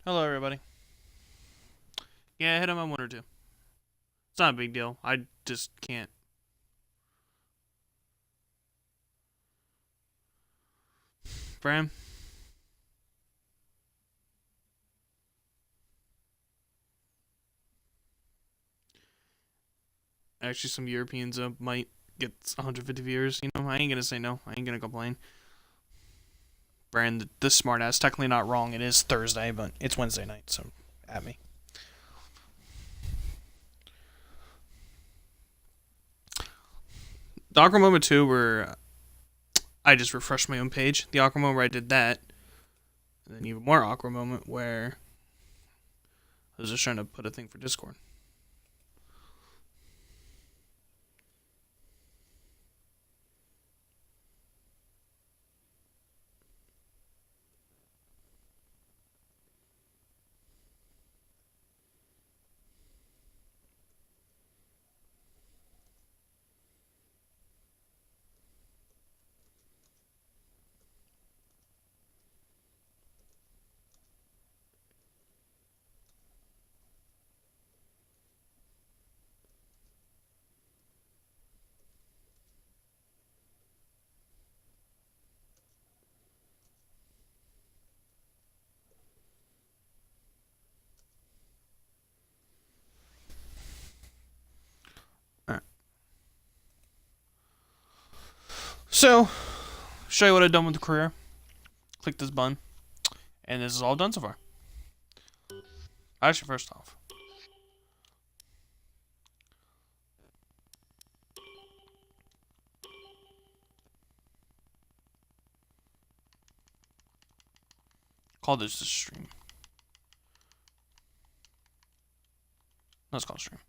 Hello, everybody. Yeah, I hit him on one or two. It's not a big deal. I just can't. Bram? Actually, some Europeans might get 150 viewers. You know, I ain't gonna say no. I ain't gonna complain. Bram, the smartass, technically not wrong. It is Thursday, but it's Wednesday night, so at me. The awkward moment, too, where I just refreshed my own page. The awkward moment where I did that. And then even more awkward moment where I was just trying to put a thing for Discord. Alright. So, show you what I've done with the career. Click this button. And this is all done so far. Actually, first off, call this a stream. Let's call it a stream.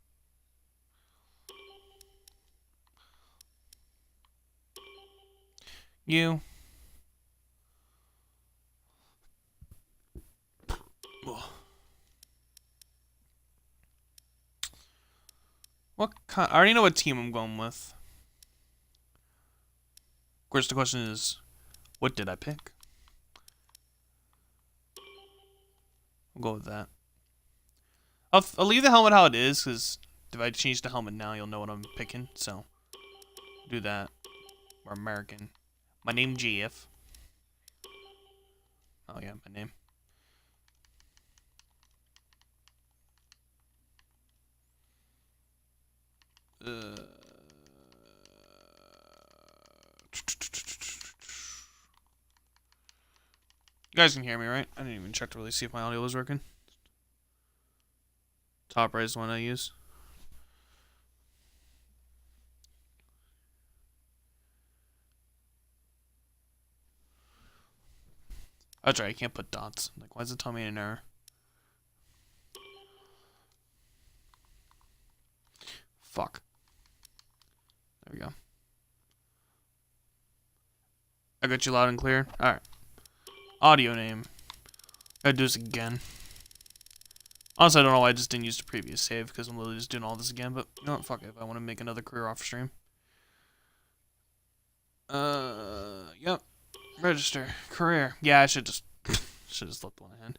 You. What kind? I already know what team I'm going with. Of course, the question is, what did I pick? We'll go with that. I'll leave the helmet how it is, because if I change the helmet now, you'll know what I'm picking. So, do that. We're American. My name GF. Oh yeah, my name. You guys can hear me, right? I didn't even check to really see if my audio was working. Top right is the one I use. That's right, I can't put dots. Like, why does it tell me an error? Fuck. There we go. I got you loud and clear. Alright. Audio name. Gotta do this again. Honestly, I don't know why I just didn't use the previous save, because I'm literally just doing all this again, but you know what, fuck it, if I want to make another career off stream. Yep. Register. Career. Yeah, I should just left one ahead.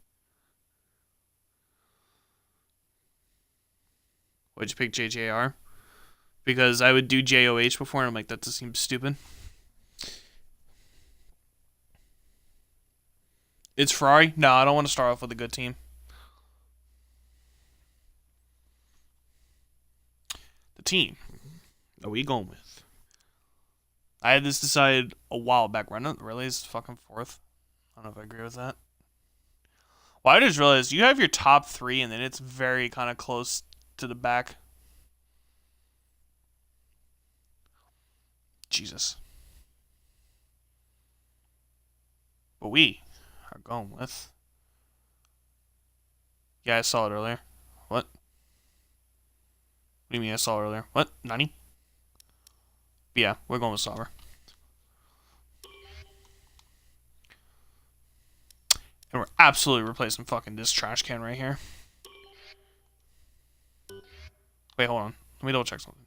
Why'd you pick JJR? Because I would do JOH before, and I'm like, that just seems stupid. It's Ferrari? No, I don't want to start off with a good team. The team that we going with. I had this decided a while back. Renault really is fucking fourth. I don't know if I agree with that. Well, I just realized you have your top three, and then it's very kind of close to the back. Jesus. But we are going with. Yeah, I saw it earlier. What? What do you mean I saw it earlier? What? Nani? Yeah, we're going with Sauber. And we're absolutely replacing fucking this trash can right here. Wait, hold on. Let me double check something.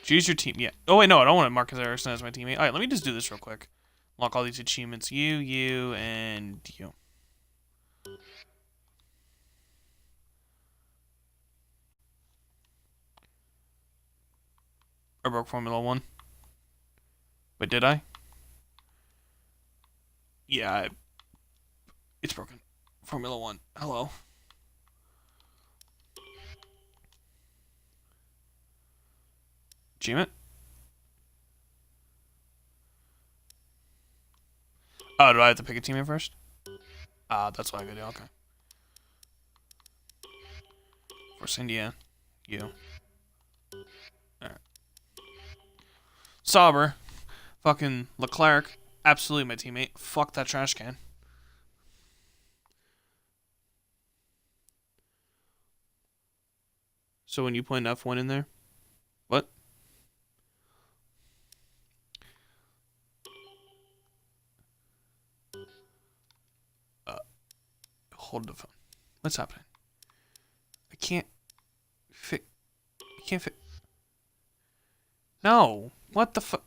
Choose your team. Yeah. Oh, wait, no, I don't want Marcus Ericsson as my teammate. Alright, let me just do this real quick. Lock all these achievements. You, and you. broke Formula 1. Wait, did I? Yeah, it's broken. Formula 1. Hello. Gmit? Oh, do I have to pick a team in first? That's what I gotta do. Okay. Force India. You. Alright. Sauber. Fucking Leclerc. Absolutely my teammate. Fuck that trash can. So when you put an F1 in there? What? Hold the phone. What's happening? I can't fit. I can't fit. No. What the fuck?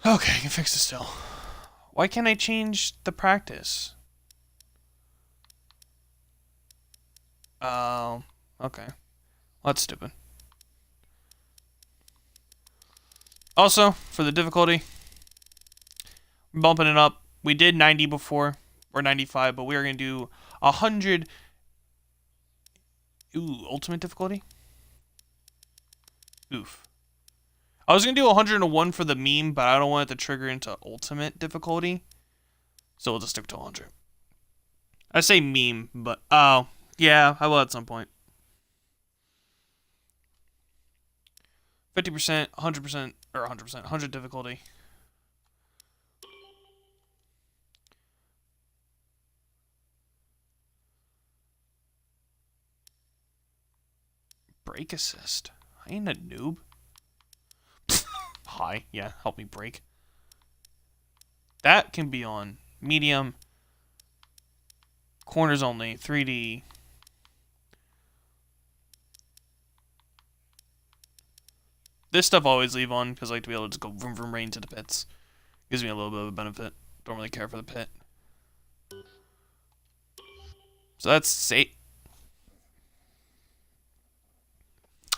Okay, I can fix it still. Why can't I change the practice? Oh, okay. Well, that's stupid. Also, for the difficulty, I'm bumping it up. We did 90 before, or 95, but we are going to do 100. Ooh, ultimate difficulty? Oof. I was going to do 101 for the meme, but I don't want it to trigger into ultimate difficulty. So we'll just stick to 100. I say meme, but, oh, yeah, I will at some point. 50%, 100%, or 100%, 100 difficulty. Brake assist. I ain't a noob. Hi, yeah, help me brake. That can be on medium. Corners only, 3D. This stuff I always leave on because I like to be able to just go vroom vroom right into the pits. Gives me a little bit of a benefit. Don't really care for the pit. So that's safe.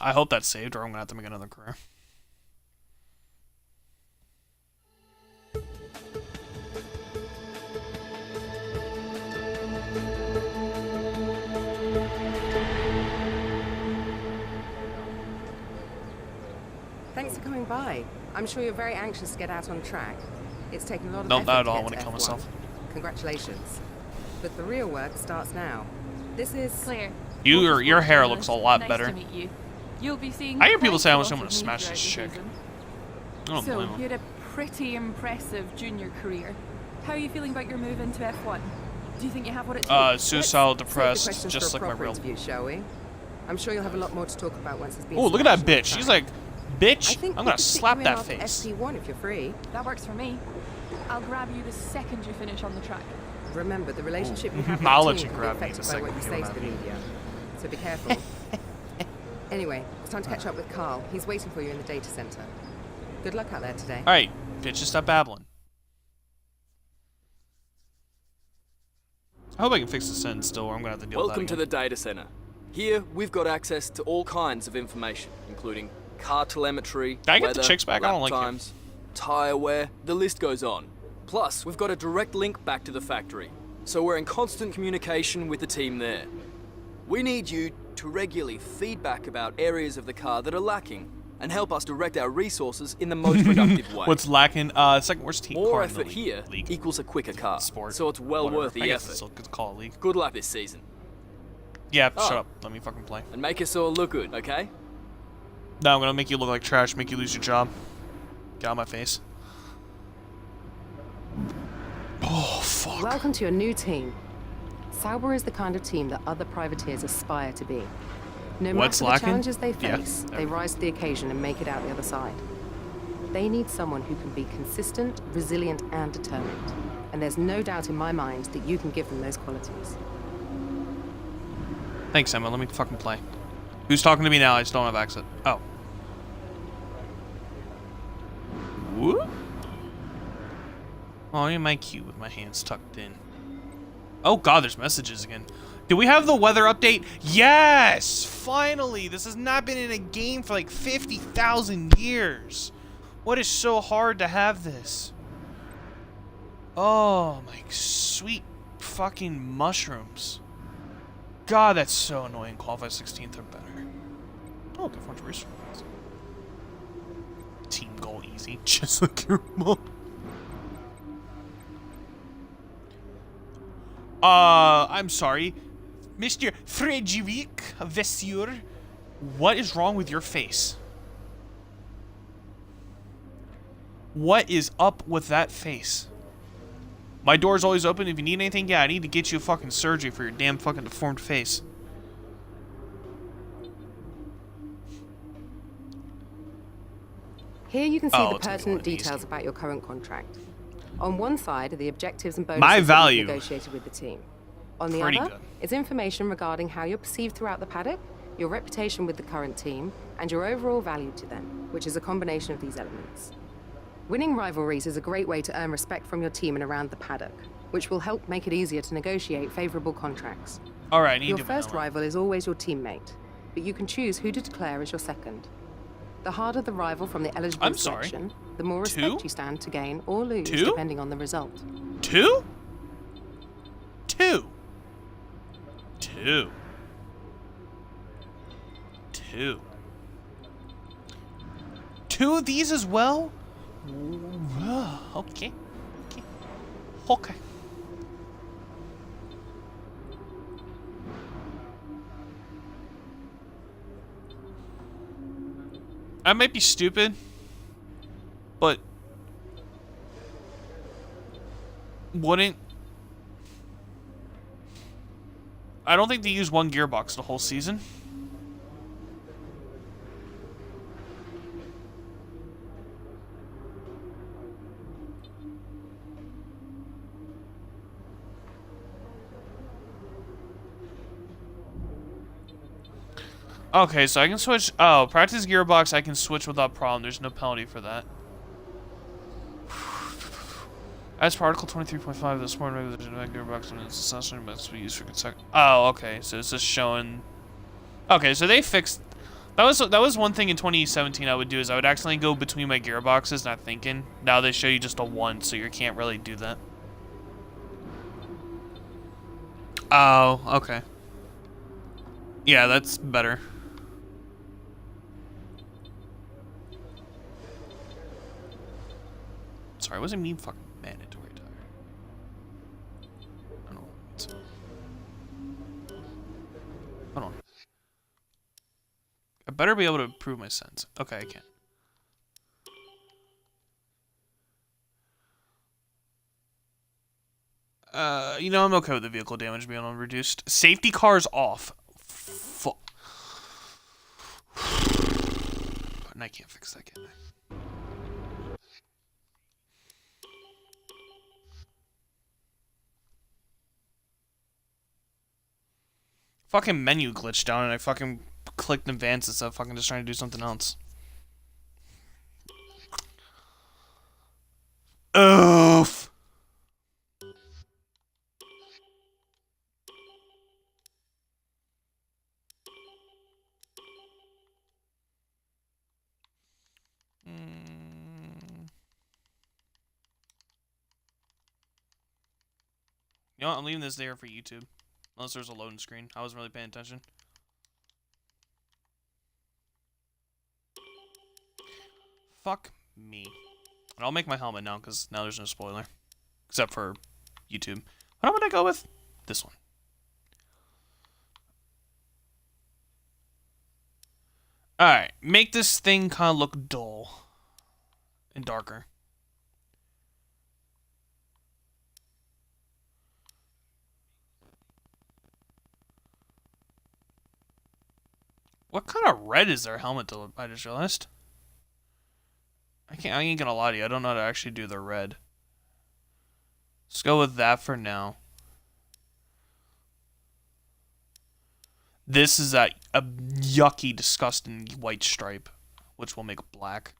I hope that's saved, or I'm gonna have to make another career. Thanks for coming by. I'm sure you're very anxious to get out on track. It's taken a lot of Nope, effort not at to all. I get want to to kill F1. myself. Congratulations. But the real work starts now. This is Claire. Your hair looks a lot nice better. To meet you. You'll be seeing I hear people quite say how a much lot I'm gonna of me smash throughout this the chick. season. I don't So, blame him. you had a pretty impressive junior career. How are you feeling about your move into F1? Do you think you have what it takes? Suicidal, Let's save the depressed, questions just for like a my proper real. interview, shall we? I'm sure you'll have a lot more to talk about once it's been. Oh, look at that smashed on the bitch. She's track. like, I bitch, think I'm we gonna could stick slap you in that after face. XB1 if you're free. That works for me. I'll grab you the second you finish on the track. Remember, the relationship you have I'll with let the you team can grab be me the affected by what you second say to you the grab me. media. So be careful. Anyway, it's time to catch up with Carl. He's waiting for you in the data center. Good luck out there today. Alright, bitch, just stop babbling. I hope I can fix the sentence still, or I'm gonna have to deal Welcome with to that the data center. Here, we've got access to all kinds of information, including car telemetry, Can I get the weather, chicks back? I don't lap like you. times, tire wear, the list goes on. Plus, we've got a direct link back to the factory, so we're in constant communication with the team there. We need you to regularly feedback about areas of the car that are lacking and help us direct our resources in the most productive way. What's lacking? Second worst team More car in the effort here league. equals a quicker car, Sport. so it's well Whatever. worth I the guess effort. it's still good to call it league. Good luck this season, Yeah, Oh. shut up. Let me fucking play. and make us all look good, okay? No, I'm gonna make you look like trash, make you lose your job. Get out of my face. Oh, fuck. Welcome to your new team. Sauber is the kind of team that other privateers aspire to be. No What's matter the lacking? challenges they Yeah, face, they everything. rise to the occasion and make it out the other side. They need someone who can be consistent, resilient, and determined. And there's no doubt in my mind that you can give them those qualities. Thanks, Emma. Let me fucking play. Who's talking to me now? I just don't have access. Oh. Whoop. Oh, I'm in my queue with my hands tucked in. Oh god, there's messages again. Do we have the weather update? Yes! Finally! This has not been in a game for like 50,000 years. What is so hard to have this? Oh, my sweet fucking mushrooms. God, that's so annoying. Qualify 16th or better. Oh, different race. Team goal easy. Just like your mom. I'm sorry. Mr. Frederic Vessier, what is wrong with your face? What is up with that face? My door's always open. If you need anything, yeah, I need to get you a fucking surgery for your damn fucking deformed face. Here you can see the it's gonna be one pertinent of these. details about your current contract. On one side are the objectives and bonuses My that you've value. negotiated with the team. On the Pretty other good. is information regarding how you're perceived throughout the paddock, your reputation with the current team, and your overall value to them, which is a combination of these elements. Winning rivalries is a great way to earn respect from your team and around the paddock, which will help make it easier to negotiate favorable contracts. Alright, I need Your to first rival is always your teammate, but you can choose who to declare as your second. The harder the rival from the eligible I'm sorry. selection, the more respect Two? you stand to gain or lose, Two? depending on the result. Two? Two. Two. Two. Two of these as well? Okay. Okay. Okay. I might be stupid, but wouldn't... I don't think they use one gearbox the whole season. Okay, so I can switch... Oh, practice gearbox I can switch without problem. There's no penalty for that. As per Article 23.5, the sport regulation of gearbox and its accessory must be used for consecutive... Oh, okay. So it's just showing... Okay, so they fixed... That was one thing in 2017 I would do, is I would accidentally go between my gearboxes, not thinking. Now they show you just a 1, so you can't really do that. Oh, okay. Yeah, that's better. Sorry, what does it mean fucking mandatory tire? I don't know what it means. Hold on. I better be able to prove my sentence. Okay, I can. You know, I'm okay with the vehicle damage being on reduced. Safety cars off. Fuck. And I can't fix that, can I? Fucking menu glitched down and I fucking clicked advance instead of fucking just trying to do something else. Oof. You know what? I'm leaving this there for YouTube. Unless there's a loading screen. I wasn't really paying attention. Fuck me. And I'll make my helmet now, because now there's no spoiler. Except for YouTube. What am I going to go with? This one. Alright. Make this thing kind of look dull. And darker. What kind of red is their helmet to look? I just realized. I ain't gonna lie to you. I don't know how to actually do the red. Let's go with that for now. This is a yucky, disgusting white stripe, which will make black.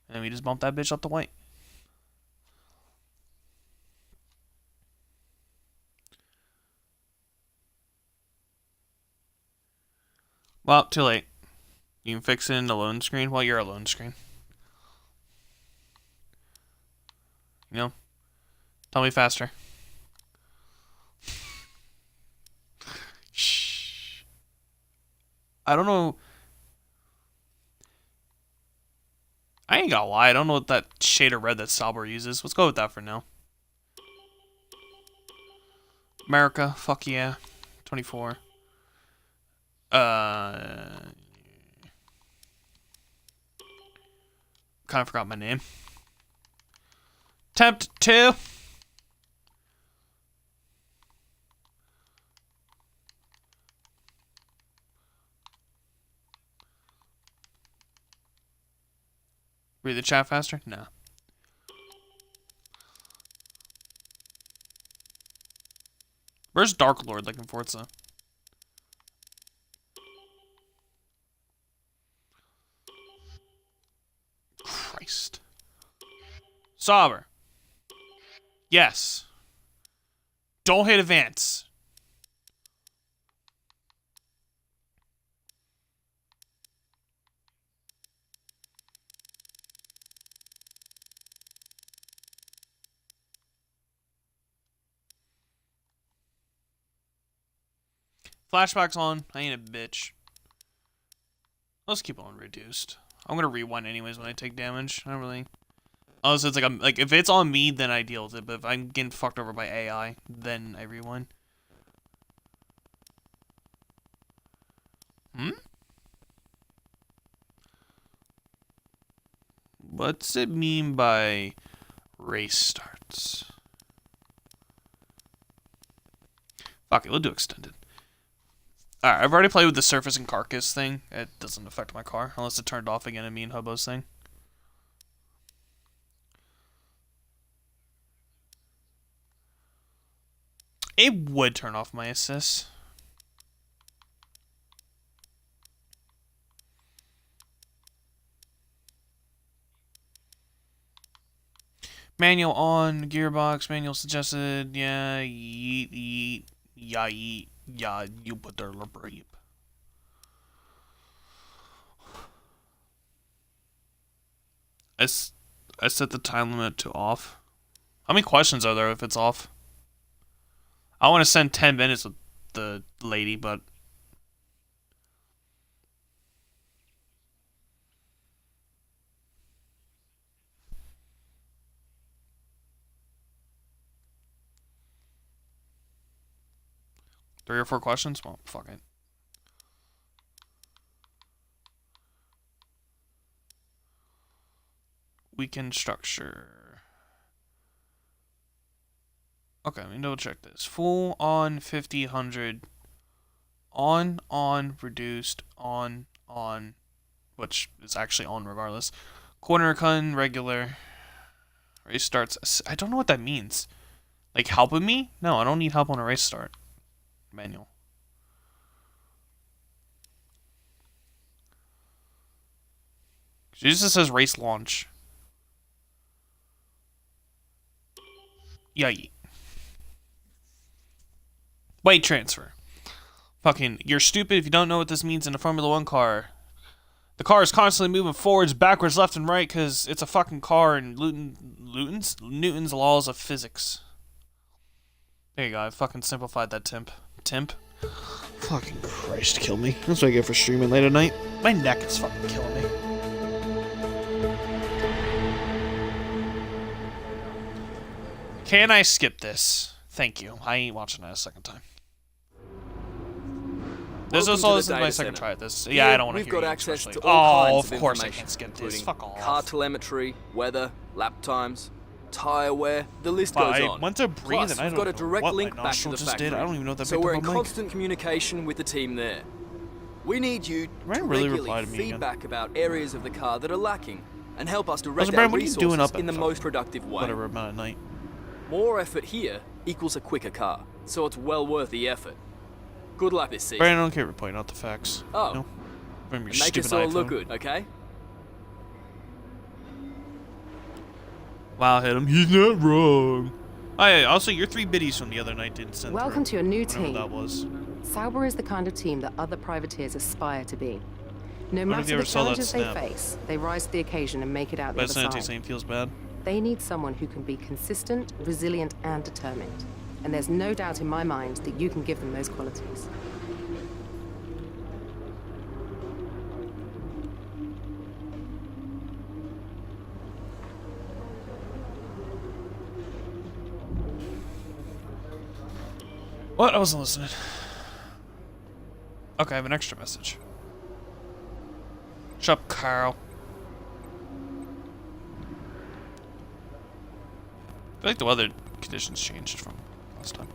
And we just bump that bitch up to white. Well, too late. You can fix it in the loan screen. Well, you're a loan screen. You know? Tell me faster. Shh. I don't know. I ain't gonna lie. I don't know what that shade of red that Sauber uses. Let's go with that for now. America. Fuck yeah. 24. Kind of forgot my name. Tempt 2. Read the chat faster? No. Where's Dark Lord like in Forza? Christ. Sauber. Yes. Don't hit advance. Flashback's on. I ain't a bitch. Let's keep on reduced. I'm gonna rewind anyways when I take damage. I don't really. Oh, so it's like I'm like if it's on me, then I deal with it. But if I'm getting fucked over by AI, then I rewind. What's it mean by race starts? Fuck it, we'll do extended. Alright, I've already played with the surface and carcass thing. It doesn't affect my car, unless it turned off again in me and Hubbo's thing. It would turn off my assist. Manual on, gearbox, manual suggested, yeah, yeet, yeah, yeet, yeah, you put there, rape. I set the time limit to off. How many questions are there if it's off? I want to spend 10 minutes with the lady, but... Three or four questions? Well, fuck it. Weekend structure. Okay, let me double check this. Full, on, 50, 100. On, reduced, on, which is actually on regardless. Corner con, regular. Race starts. I don't know what that means. Like, helping me? No, I don't need help on a race start. Manual. It just says race launch. Yeah. Weight transfer. Fucking, you're stupid if you don't know what this means in a Formula 1 car. The car is constantly moving forwards, backwards, left, and right because it's a fucking car and Newton's laws of physics. There you go, I fucking simplified that temp. Fucking Christ, kill me. That's what I get for streaming late at night. My neck is fucking killing me. Can I skip this? Thank you. I ain't watching that a second time. This is my second try at this. Yeah, I don't want to hear We've got you, access especially. to all Oh, kinds of course I information, can't skip this. including Fuck off. car telemetry, weather, lap times, tire wear, the list goes on. I went to breathe Plus, and I we've don't got a know direct what link my back to nostril the just factory. did. I don't even know what that So picked we're up in on mic. constant communication with the team there. We need you to really reply regularly to me again? feedback about areas of the car that are lacking and help us direct Brandon, our what are you doing resources up in the at most productive way. whatever amount of night? More effort here equals a quicker car, so it's well worth the effort. Good luck this season. Brandon, I don't care if you're pointing out the facts. Oh. No? From your And make stupid us all iPhone. look good, okay? Wow, hit him. He's not wrong. Oh, yeah, also, your 3 biddies from the other night didn't send Welcome through. to your new Whatever team. that was. Sauber is the kind of team that other privateers aspire to be. No What if you matter ever the saw that challenges they snap? face, they rise to the occasion and make it out the But other it's not side. saying feels bad. They need someone who can be consistent, resilient, and determined. And there's no doubt in my mind that you can give them those qualities. What? I wasn't listening. Okay, I have an extra message. Shut up, Carl. I feel like the weather conditions changed from last time.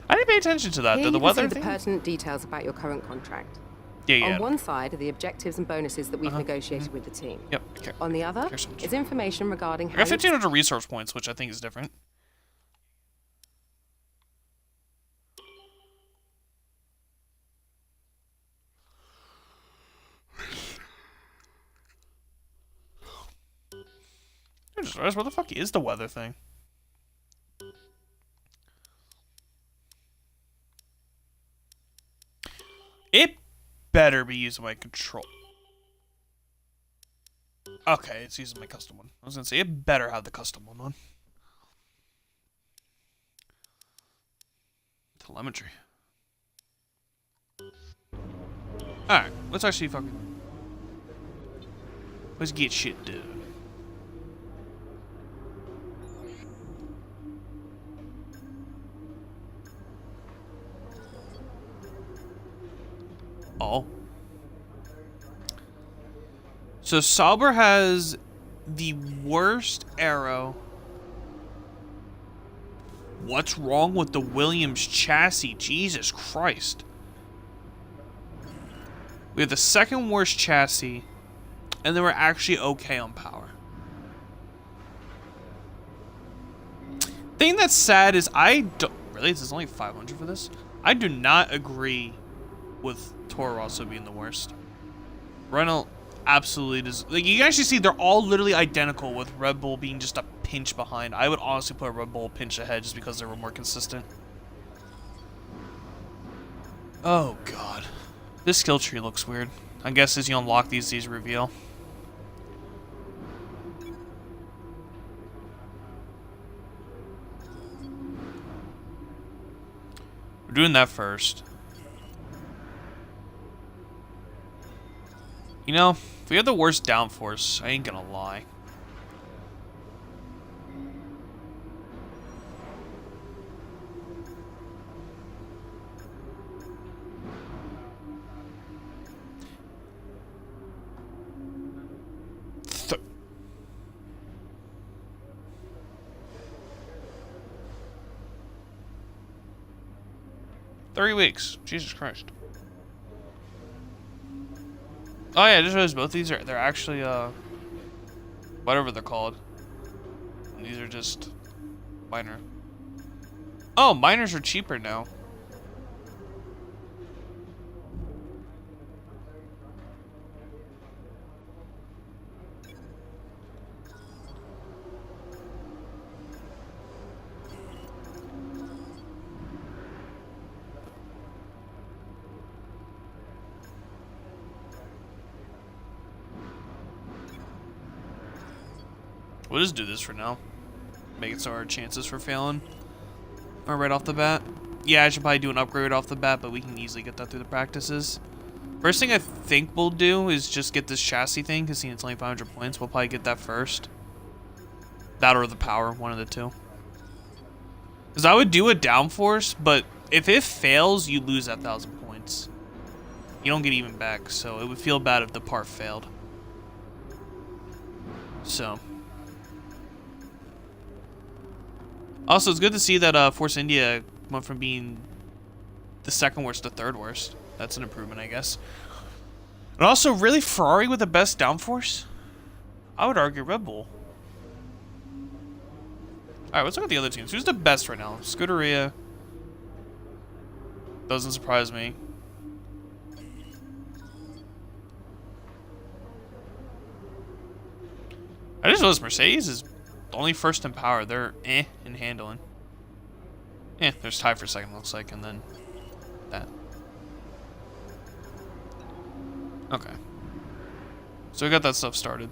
I didn't pay attention to that. Here Did the you can weather see the thing? pertinent details about your current contract. Yeah. On one side are the objectives and bonuses that we've negotiated with the team. Yep. Okay. On the other Here's some- is information regarding I how got you 1,500 resource points, which I think is different. I just realized, what the fuck is the weather thing? It better be using my control. Okay, it's using my custom one. I was gonna say, it better have the custom one on. Telemetry. Alright, let's actually fucking... Let's get shit done. Oh. So Sauber has the worst arrow. What's wrong with the Williams chassis? Jesus Christ. We have the second worst chassis, and then we're actually okay on power. Thing that's sad is I don't... Really? This is only 500 for this? I do not agree with Toro Rosso being the worst. Renault absolutely does. Like, you can actually see they're all literally identical, with Red Bull being just a pinch behind. I would honestly put Red Bull a pinch ahead just because they were more consistent. Oh god. This skill tree looks weird. I guess as you unlock these reveal. We're doing that first. You know, if we have the worst downforce, I ain't gonna lie. Th 30 weeks. Jesus Christ. Oh yeah, I just realized both these they're actually whatever they're called. And these are just minor. Oh, minors are cheaper now. We'll just do this for now. Make it so our chances for failing are right off the bat. Yeah, I should probably do an upgrade off the bat, but we can easily get that through the practices. First thing I think we'll do is just get this chassis thing, because it's only 500 points. We'll probably get that first. That or the power, one of the two. Because I would do a downforce, but if it fails, you lose that 1,000 points. You don't get even back, so it would feel bad if the part failed. So... Also, it's good to see that Force India went from being the second worst to third worst. That's an improvement, I guess. And also, really, Ferrari with the best downforce? I would argue Red Bull. Alright, let's look at the other teams. Who's the best right now? Scuderia. Doesn't surprise me. I just noticed Mercedes is only first in power. They're in handling. There's tied for second, looks like, and then that. Okay. So we got that stuff started.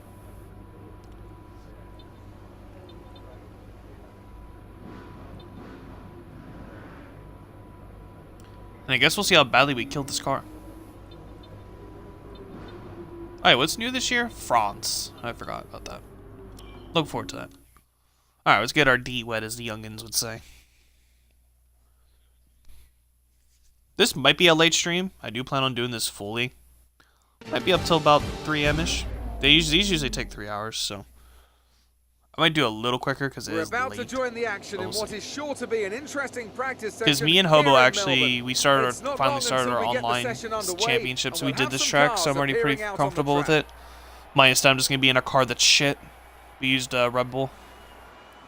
And I guess we'll see how badly we killed this car. Alright, what's new this year? France. I forgot about that. Look forward to that. Alright, let's get our D wet, as the youngins would say. This might be a late stream. I do plan on doing this fully. Might be up till about 3 am-ish. These usually take 3 hours, so I might do a little quicker because it is late. We're about to join the action in what is sure to be an interesting practice session. Because me and Hobo here in actually, Melbourne. finally started our online championship, so we did this track, so I'm already pretty comfortable with it. Minus that I'm just going to be in a car that's shit. We used Red Bull.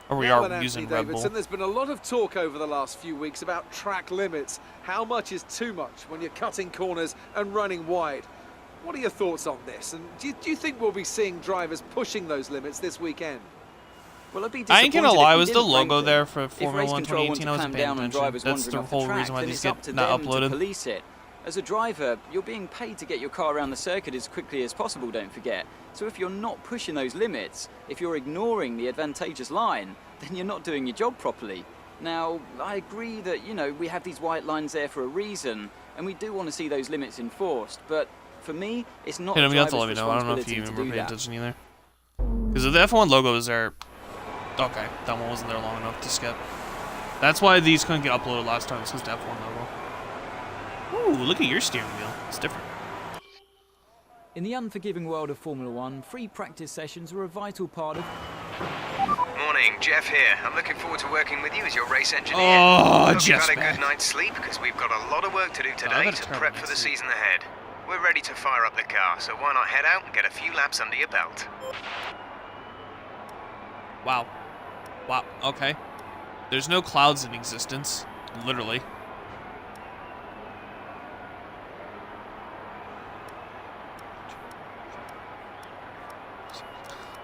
Or we are using Red Bull. There's been a lot of talk over the last few weeks about track limits. How much is too much when you're cutting corners and running wide? What are your thoughts on this? And do you think we'll be seeing drivers pushing those limits this weekend? Well, I'd be I ain't gonna lie, was the didn't, logo frankly. there for If Formula race 1 control 2018? I want wasn't to paying clamp down on attention. drivers That's the wandering off whole track, reason why then these it's up get to not them uploaded. to police it. As a driver, you're being paid to get your car around the circuit as quickly as possible, don't forget. So if you're not pushing those limits, if you're ignoring the advantageous line, then you're not doing your job properly. Now, I agree that, you know, we have these white lines there for a reason, and we do want to see those limits enforced, but for me, it's not Hey, the you have to driver's let me know. I don't know if you responsibility to remember do paying that. attention either. Because if the F1 logo is there, okay, that one wasn't there long enough to skip. That's why these couldn't get uploaded last time. It's because the F1 logo. Ooh, look at your steering wheel. It's different. In the unforgiving world of Formula One, free practice sessions are a vital part of... Morning, Jeff here. I'm looking forward to working with you as your race engineer. Oh, Hope you've Jeff's had a back. good night's sleep because we've got a lot of work to do today got a to terrible prep for night's the sleep. season ahead. We're ready to fire up the car, so why not head out and get a few laps under your belt? Wow. Wow, okay. There's no clouds in existence. Literally.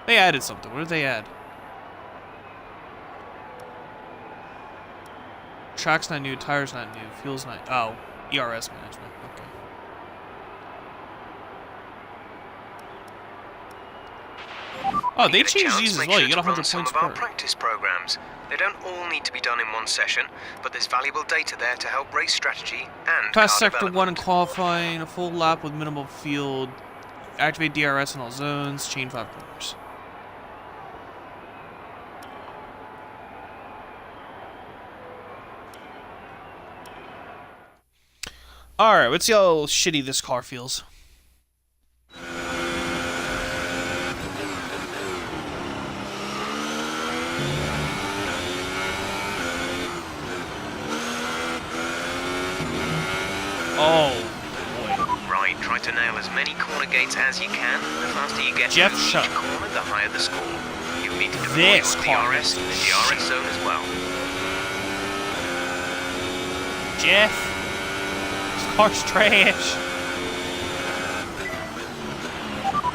They added something. What did they add? Track's not new, tires not new, fuel's not... Oh, ERS management. Okay. Oh, they Get a changed chance, these as make well. sure You get to 100 run some points of our per. practice programs. They don't all need to be done in one session, but there's valuable data there to help race strategy and Pass car sector 1 in development. qualifying, a full lap with minimal field, activate DRS in all zones, chain 5 corners. Alright, let's see how shitty this car feels. Oh, boy. Right, try to nail as many corner gates as you can. The faster you get Jeff, through shut each up. corner, the higher the score. You need to deploy This your car DRS is in the DRS zone as well. Jeff, this car's trash.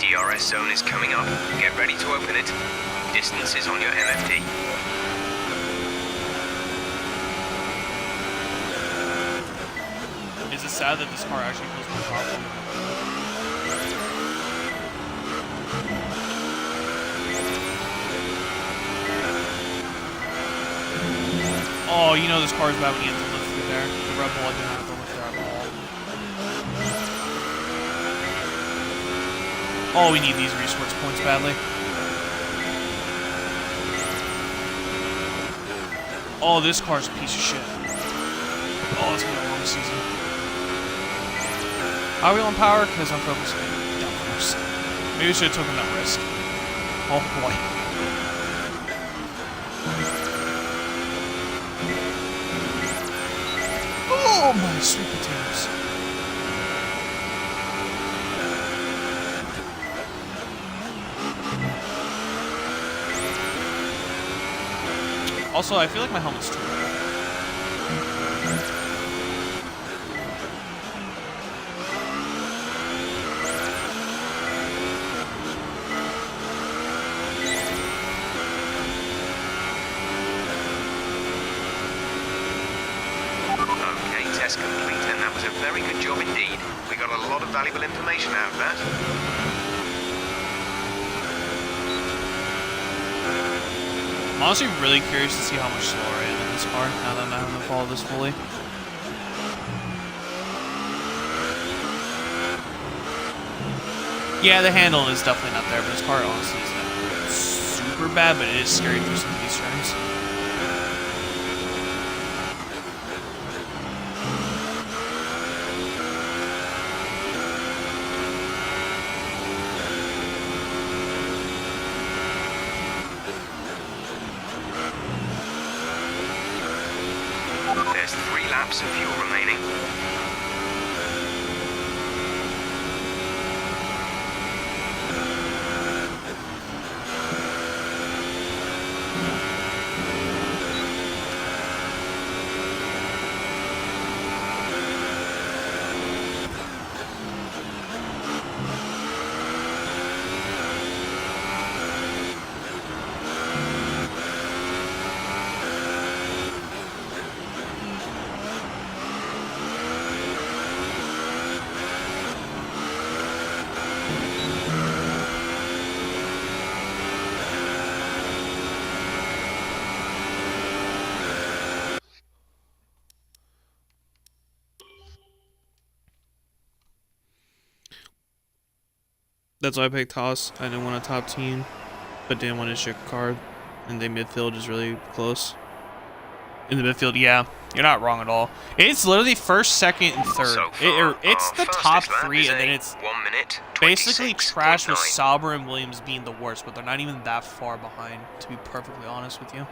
DRS zone is coming up. Get ready to open it. Distance is on your MFD. Is it sad that this car actually feels more powerful? Oh, you know this car is bad when you have to lift through there. The Red Bull didn't have to lift there at all. Oh, we need these resource points badly. Oh, this car's a piece of shit. Oh, it's been a long season. Are we on power? Because I'm focusing. Of course. Maybe we should have taken that risk. Oh boy. Oh my sweet potatoes. Also, I feel like my helmet's too low. Okay, test complete, and that was was a very good job indeed. We got a lot of valuable information out of that. I'm honestly really curious to see how much slower I am in this car now that I'm having to follow this fully. Yeah, the handle is definitely not there, but this car honestly isn't super bad, but it is scary through some of these turns. There's 3 laps of fuel remaining. That's why I picked Haas. I didn't want a top team, but didn't want to ship a car, and the midfield is really close. In the midfield, yeah, you're not wrong at all. It's literally first, second, and third. So far, It's the fastest top lap 3, is and then a it's 1 minute, basically trash with 26.9. Sauber and Williams being the worst, but they're not even that far behind, to be perfectly honest with you.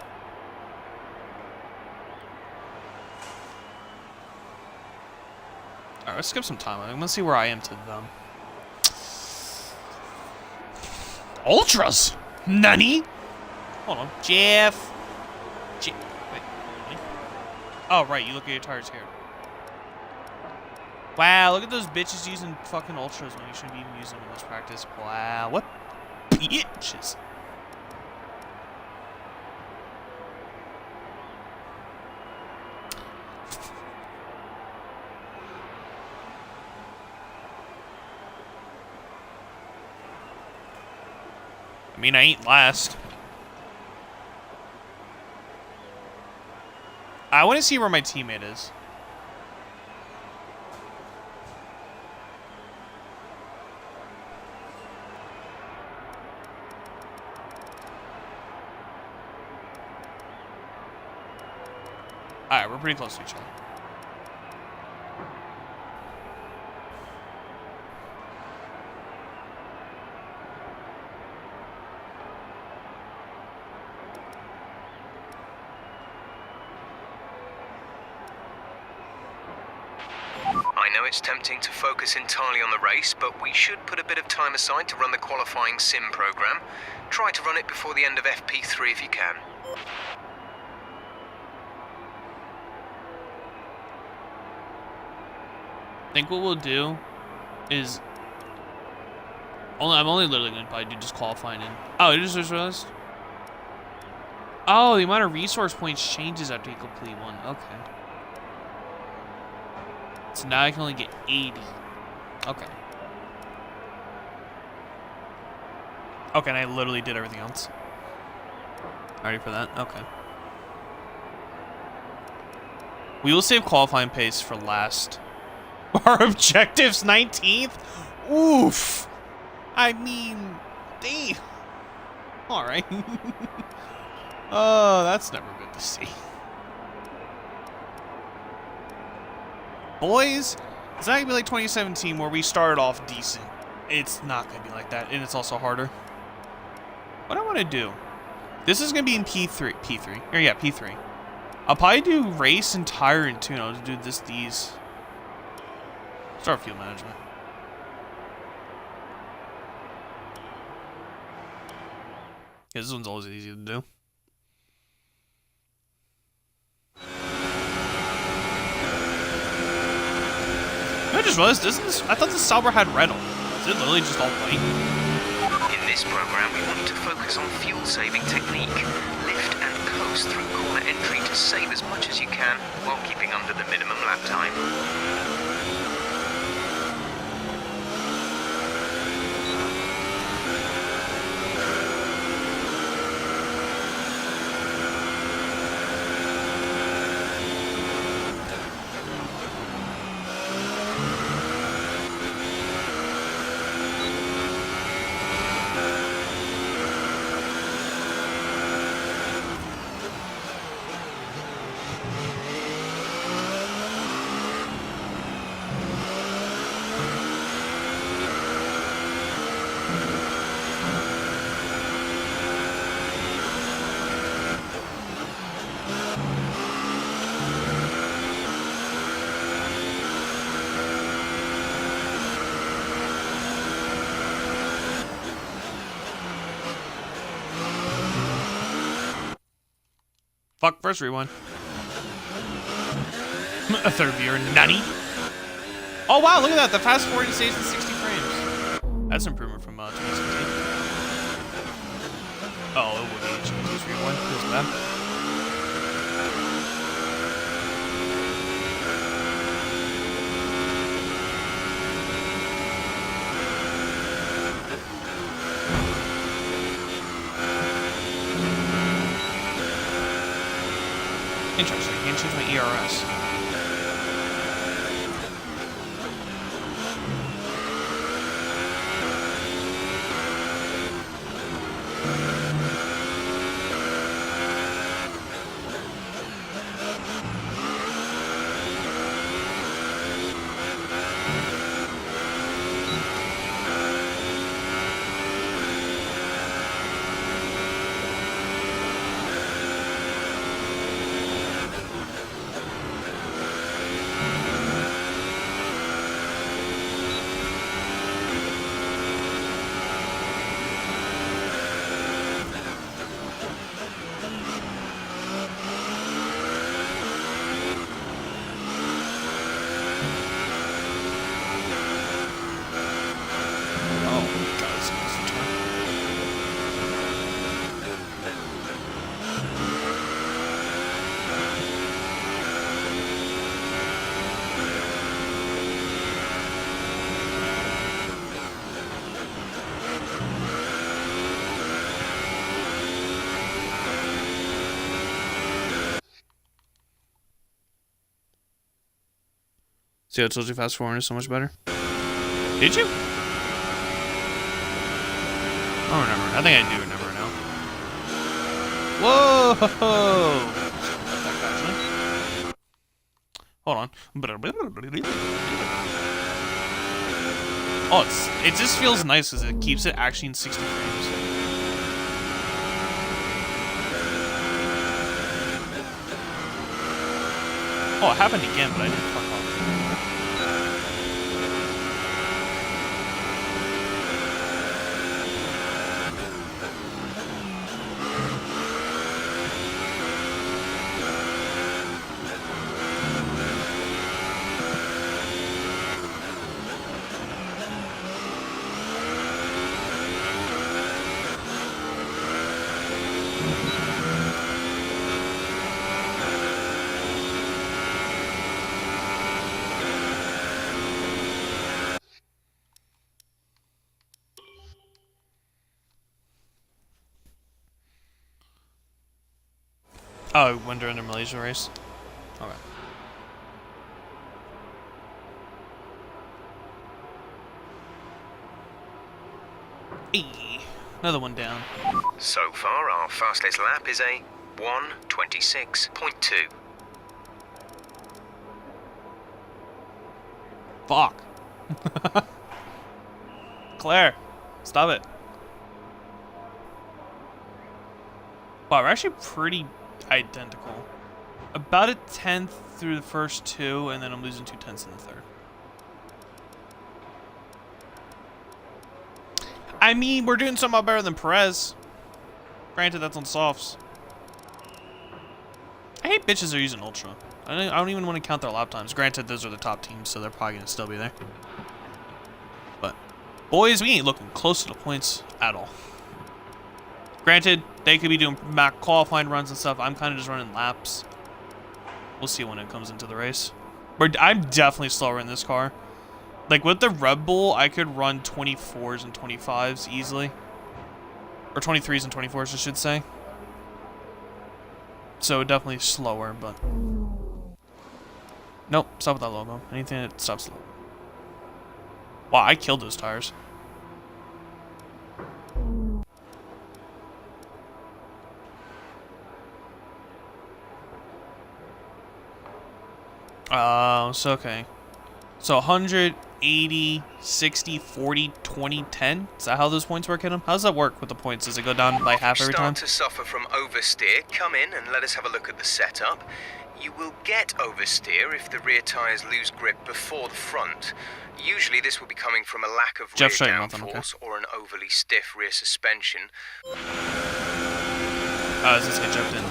Alright, let's skip some time. I'm gonna see where I am to them. Ultras? Nani? Hold on. Jeff. Wait. Really? Oh, right. You look at your tires here. Wow, look at those bitches using fucking Ultras when you shouldn't be even using them in this practice. Wow, what bitches. I mean, I ain't last. I want to see where my teammate is. Alright, we're pretty close to each other. I know it's tempting to focus entirely on the race, but we should put a bit of time aside to run the qualifying sim program. Try to run it before the end of FP3 if you can. I think what we'll do is I'm only literally gonna probably do just qualifying in. Oh, it just realized. Oh, the amount of resource points changes after you complete one. Okay. So now I can only get 80. Okay. Okay, and I literally did everything else. Ready for that? Okay. We will save qualifying pace for last. Our objective's 19th? Oof. I mean, damn. Alright. Oh, that's never good to see. Boys, it's not gonna be like 2017 where we started off decent. It's not gonna be like that, and it's also harder. What I want to do, this is gonna be in P3. Or yeah, P3. I'll probably do race and tire and tune. I'll do these. Start fuel management. Yeah, this one's always easy to do. I just realized I thought the Sauber had red on. Is it literally just all white? In this program, we want you to focus on fuel-saving technique. Lift and coast through corner entry to save as much as you can while keeping under the minimum lap time. fuck? First rewind. A third viewer, nutty. Oh wow, look at that. The fast forwarding stays in 60 frames. That's an improvement from 2017. Oh, it would be HD rewind. Feels bad. Interesting. I can't change my ERS. See, I told you fast forward is so much better. Did you? I don't remember. I think I do remember now. Whoa! Hold on. Oh, it just feels nice because it keeps it actually in 60 frames. Oh, it happened again, but I didn't fuck off. Oh, when during the Malaysia race? Okay. Hey, another one down. So far, our fastest lap is a 1:26.2. Fuck. Claire, stop it. Wow, we're actually pretty identical. About a tenth through the first two, and then I'm losing 2/10 in the third. I mean, we're doing somewhat better than Perez. Granted, that's on softs. I hate bitches are using Ultra. I don't even want to count their lap times. Granted, those are the top teams, so they're probably going to still be there. But, boys, we ain't looking close to the points at all. Granted, they could be doing Mac qualifying runs and stuff. I'm kind of just running laps. We'll see when it comes into the race. I'm definitely slower in this car. Like, with the Red Bull, I could run 24s and 25s easily. Or 23s and 24s, I should say. So, definitely slower, but... Nope, stop with that logo. Anything that stops slow. Wow, I killed those tires. So okay. So 180, 60, 40, 20, 10? Is that how those points work in them? How does that work with the points? Does it go down by half every time? If you start to suffer from oversteer, come in and let us have a look at the setup. You will get oversteer if the rear tyres lose grip before the front. Usually this will be coming from a lack of rear downforce or an overly stiff rear suspension. Does this get jumped in?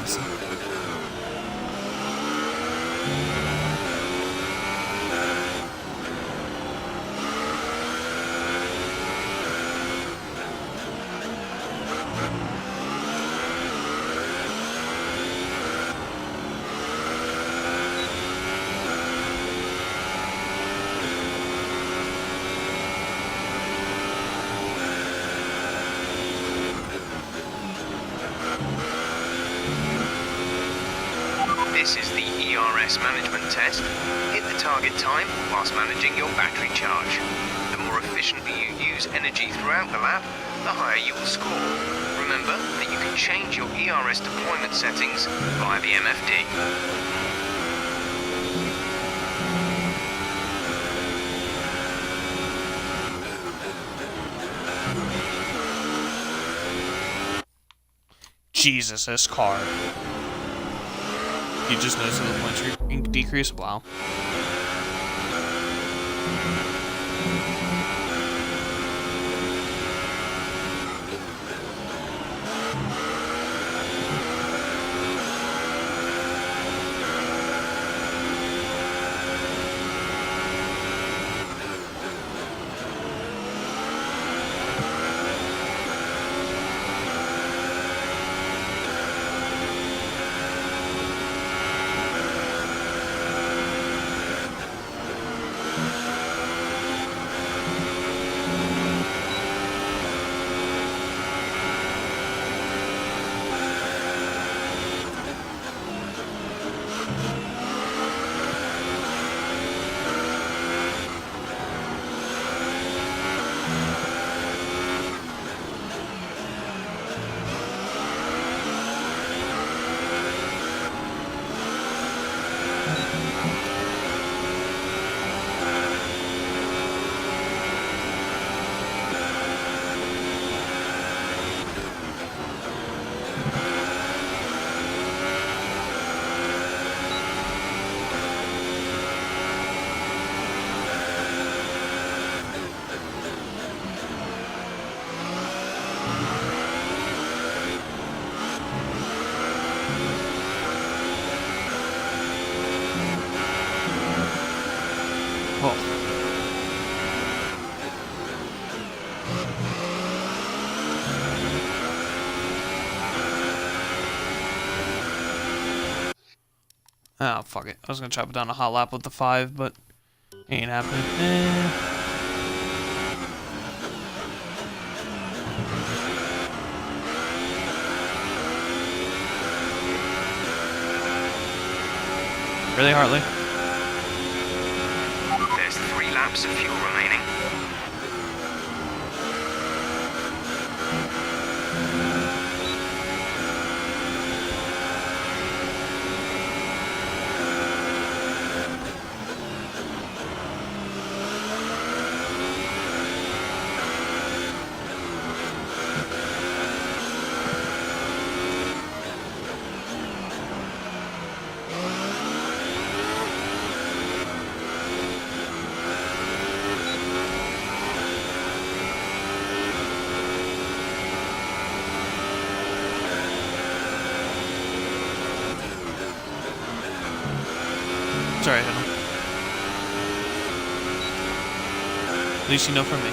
stress management test. Hit the target time whilst managing your battery charge. The more efficiently you use energy throughout the lap, the higher you will score. Remember that you can change your ERS deployment settings via the MFD. Jesus, this car. You just noticed the points decrease? Wow. Oh, fuck it. I was gonna chop it down a hot lap with the 5, but ain't happening. Really, Hartley? There's 3 laps of fuel remaining. Sorry, I hit him. At least you know from me.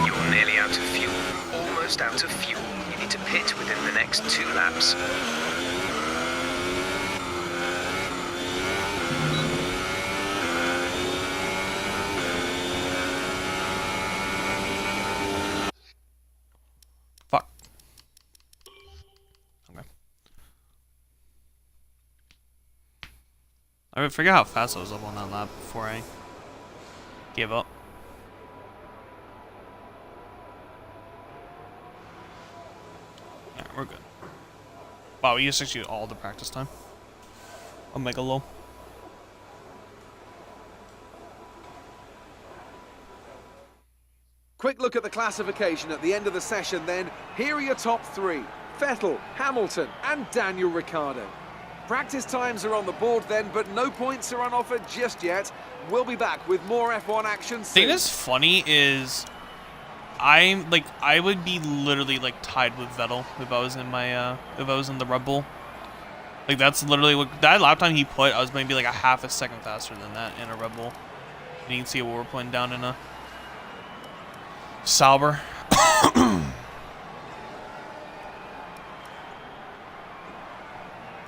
You're nearly out of fuel. Almost out of fuel. You need to pit within the next 2 laps. Fuck. Okay. I forget how fast I was up on that lap before I gave up. Yeah, we're good. Wow, we used actually all the practice time. Omega low. Quick look at the classification at the end of the session then. Here are your top three. Vettel, Hamilton and Daniel Ricciardo. Practice times are on the board then, but no points are on offer just yet. We'll be back with more F1 action soon. The thing that's funny is I would be literally like tied with Vettel if I was in my if I was in the Red Bull. Like that's literally what that lap time he put, I was maybe like a half a second faster than that in a Red Bull. And you can see what we're putting down in a Sauber.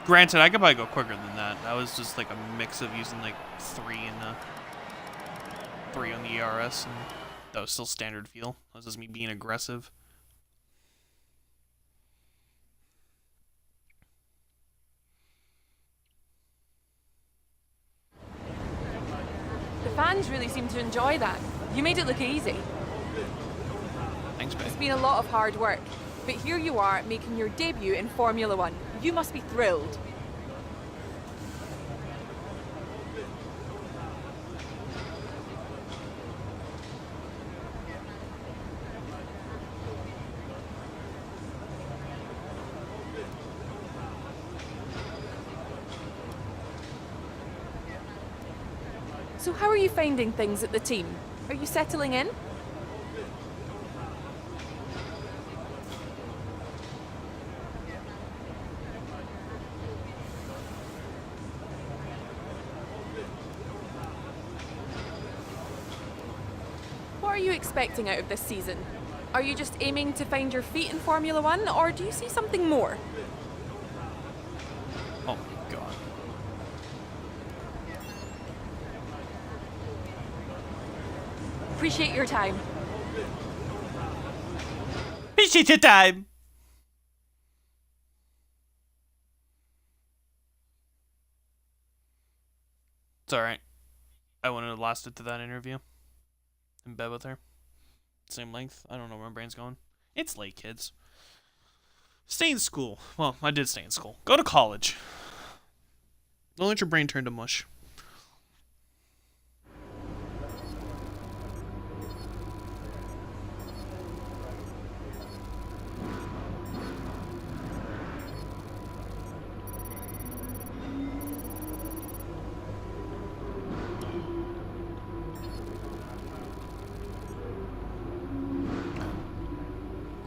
Granted, I could probably go quicker than that. That was just like a mix of using like 3 on the ERS, and that was still standard feel. That was just me being aggressive. The fans really seem to enjoy that. You made it look easy. Thanks, babe. It's been a lot of hard work, but here you are making your debut in Formula One. You must be thrilled. So how are you finding things at the team? Are you settling in? What are you expecting out of this season? Are you just aiming to find your feet in Formula One, or do you see something more? Oh my god. Appreciate your time. Appreciate your time. It's alright. I wouldn't have lasted to that interview. In bed with her. Same length. I don't know where my brain's going. It's late, kids. Stay in school. Well, I did stay in school. Go to college. Don't let your brain turn to mush.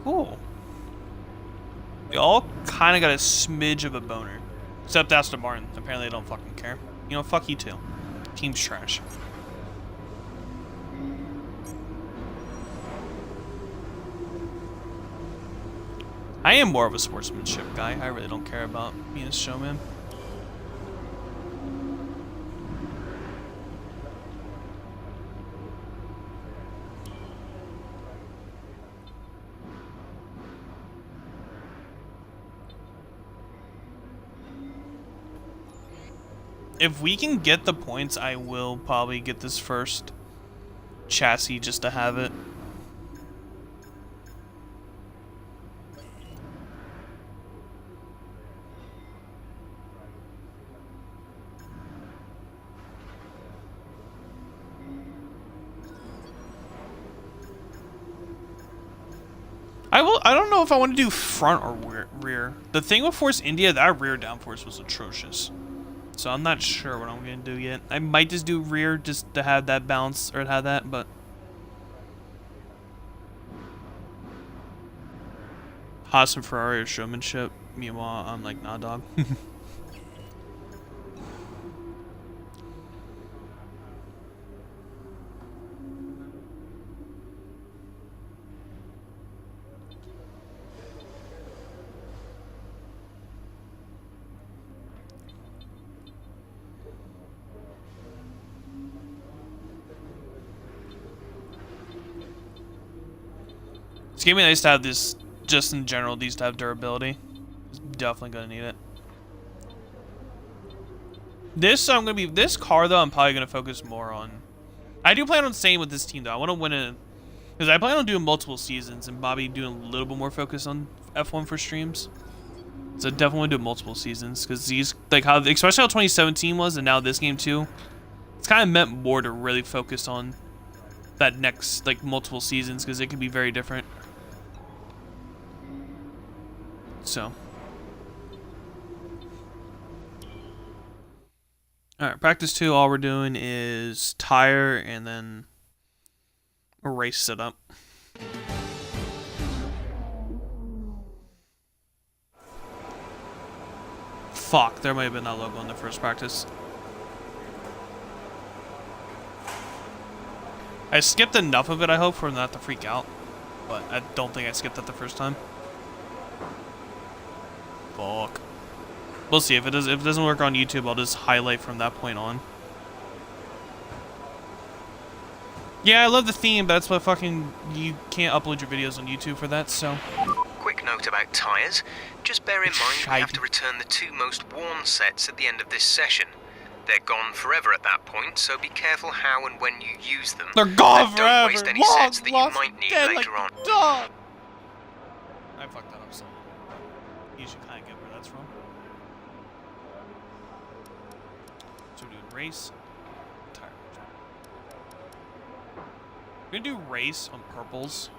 Cool. We all kind of got a smidge of a boner. Except Aston Martin. Apparently they don't fucking care. You know, fuck you too. Team's trash. I am more of a sportsmanship guy. I really don't care about being a showman. If we can get the points, I will probably get this first chassis just to have it. I don't know if I want to do front or rear. The thing with Force India, that rear downforce was atrocious. So I'm not sure what I'm going to do yet. I might just do rear just to have that balance, or have that, but... Haas and Ferrari are showmanship. Meanwhile, I'm like, nah, dog. It's gonna be nice to have this, just in general, these to have durability. It's definitely gonna need it. This car though, I'm probably gonna focus more on. I do plan on staying with this team though. I want to win it, because I plan on doing multiple seasons and Bobby doing a little bit more focus on F1 for streams. So I definitely want to do multiple seasons, because these, like how, especially how 2017 was, and now this game too, it's kind of meant more to really focus on that next, like, multiple seasons, because it can be very different. So. Alright, practice 2, all we're doing is tire and then a race setup. Fuck, there might have been that logo in the first practice. I skipped enough of it, I hope, for not to freak out. But I don't think I skipped that the first time. Fuck. We'll see. If it doesn't work on YouTube, I'll just highlight from that point on. Yeah, I love the theme, but that's what fucking... You can't upload your videos on YouTube for that, so... Quick note about tyres. Just bear in mind we have to return the 2 most worn sets at the end of this session. They're gone forever at that point, so be careful how and when you use them. They're gone and forever! Don't waste any sets that you might need later on. Dog. I fucked that up, so... You should kind of get where that's from. So we're doing race. Tire. We're gonna do race on purples.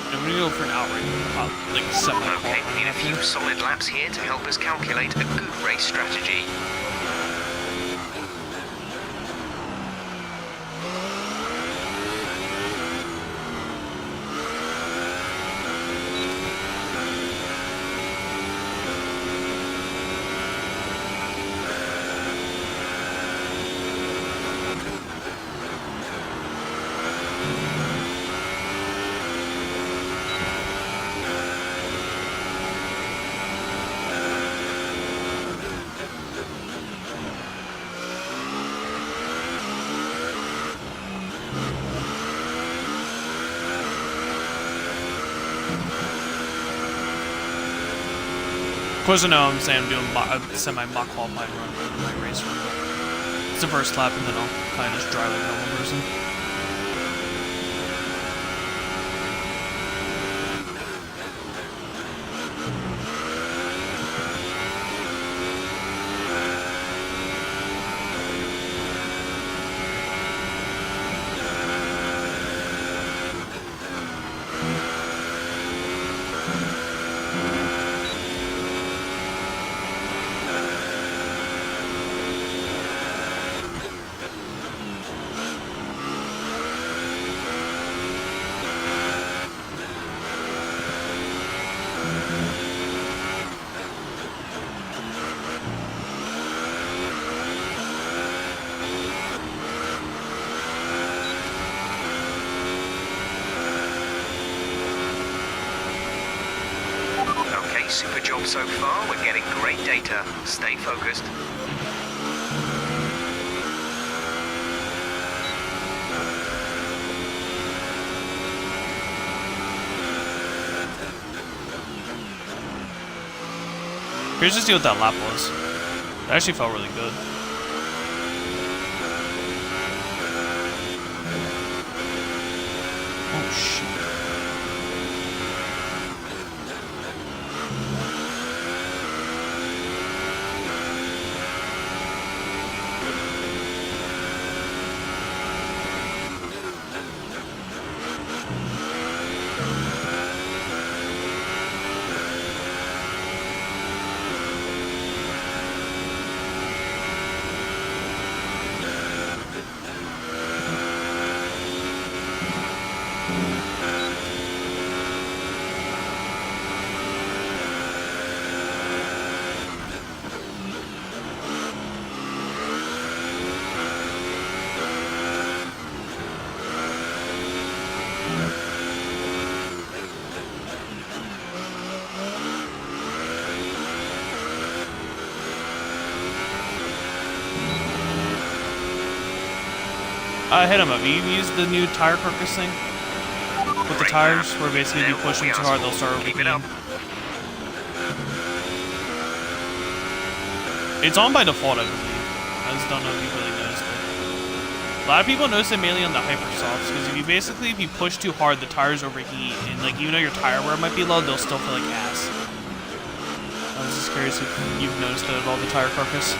I'm gonna go for an outright, like semi-qual. Okay, we need a few solid laps here to help us calculate a good race strategy. Of course, I know I'm saying I'm doing a semi-mock qualified run for my race run, but it's the first lap, and then I'll kind of just drive like a normal person. Super job so far, we're getting great data. Stay focused. Here's just see what that lap was. It actually felt really good. Oh shit. Hit him up. You use the new tire carcass thing with the tires, where basically if you push them too hard, they'll start overheating. It's on by default, I believe. I just don't know if you really noticed it. A lot of people notice it mainly on the hypersofts, because if you push too hard, the tires overheat, and like even though your tire wear might be low, they'll still feel like ass. I was just curious if you've noticed that at all, the tire carcass.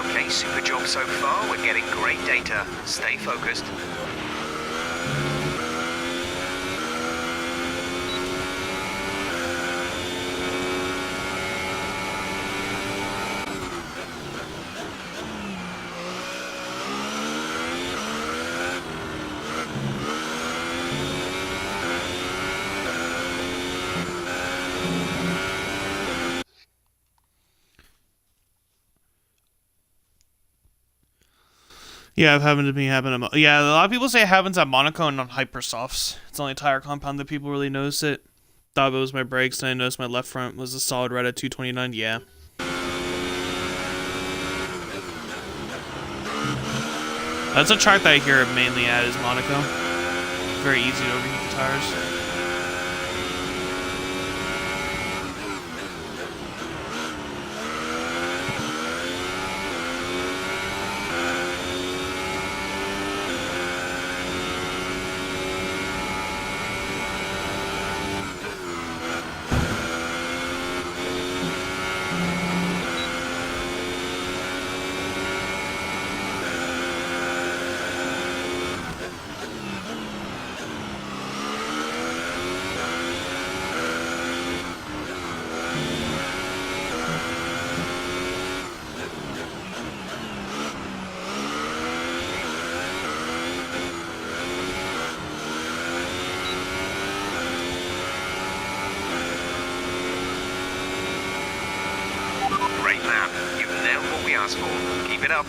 Okay, super job so far. We're getting great data. Stay focused. Yeah, I've happened to me happen. Yeah, a lot of people say it happens at Monaco and on hypersofts. It's only tire compound that people really notice it. Thought it was my brakes, and I noticed my left front was a solid red at 229. Yeah. That's a track that I hear it mainly at is Monaco. Very easy to overheat the tires. Keep it up.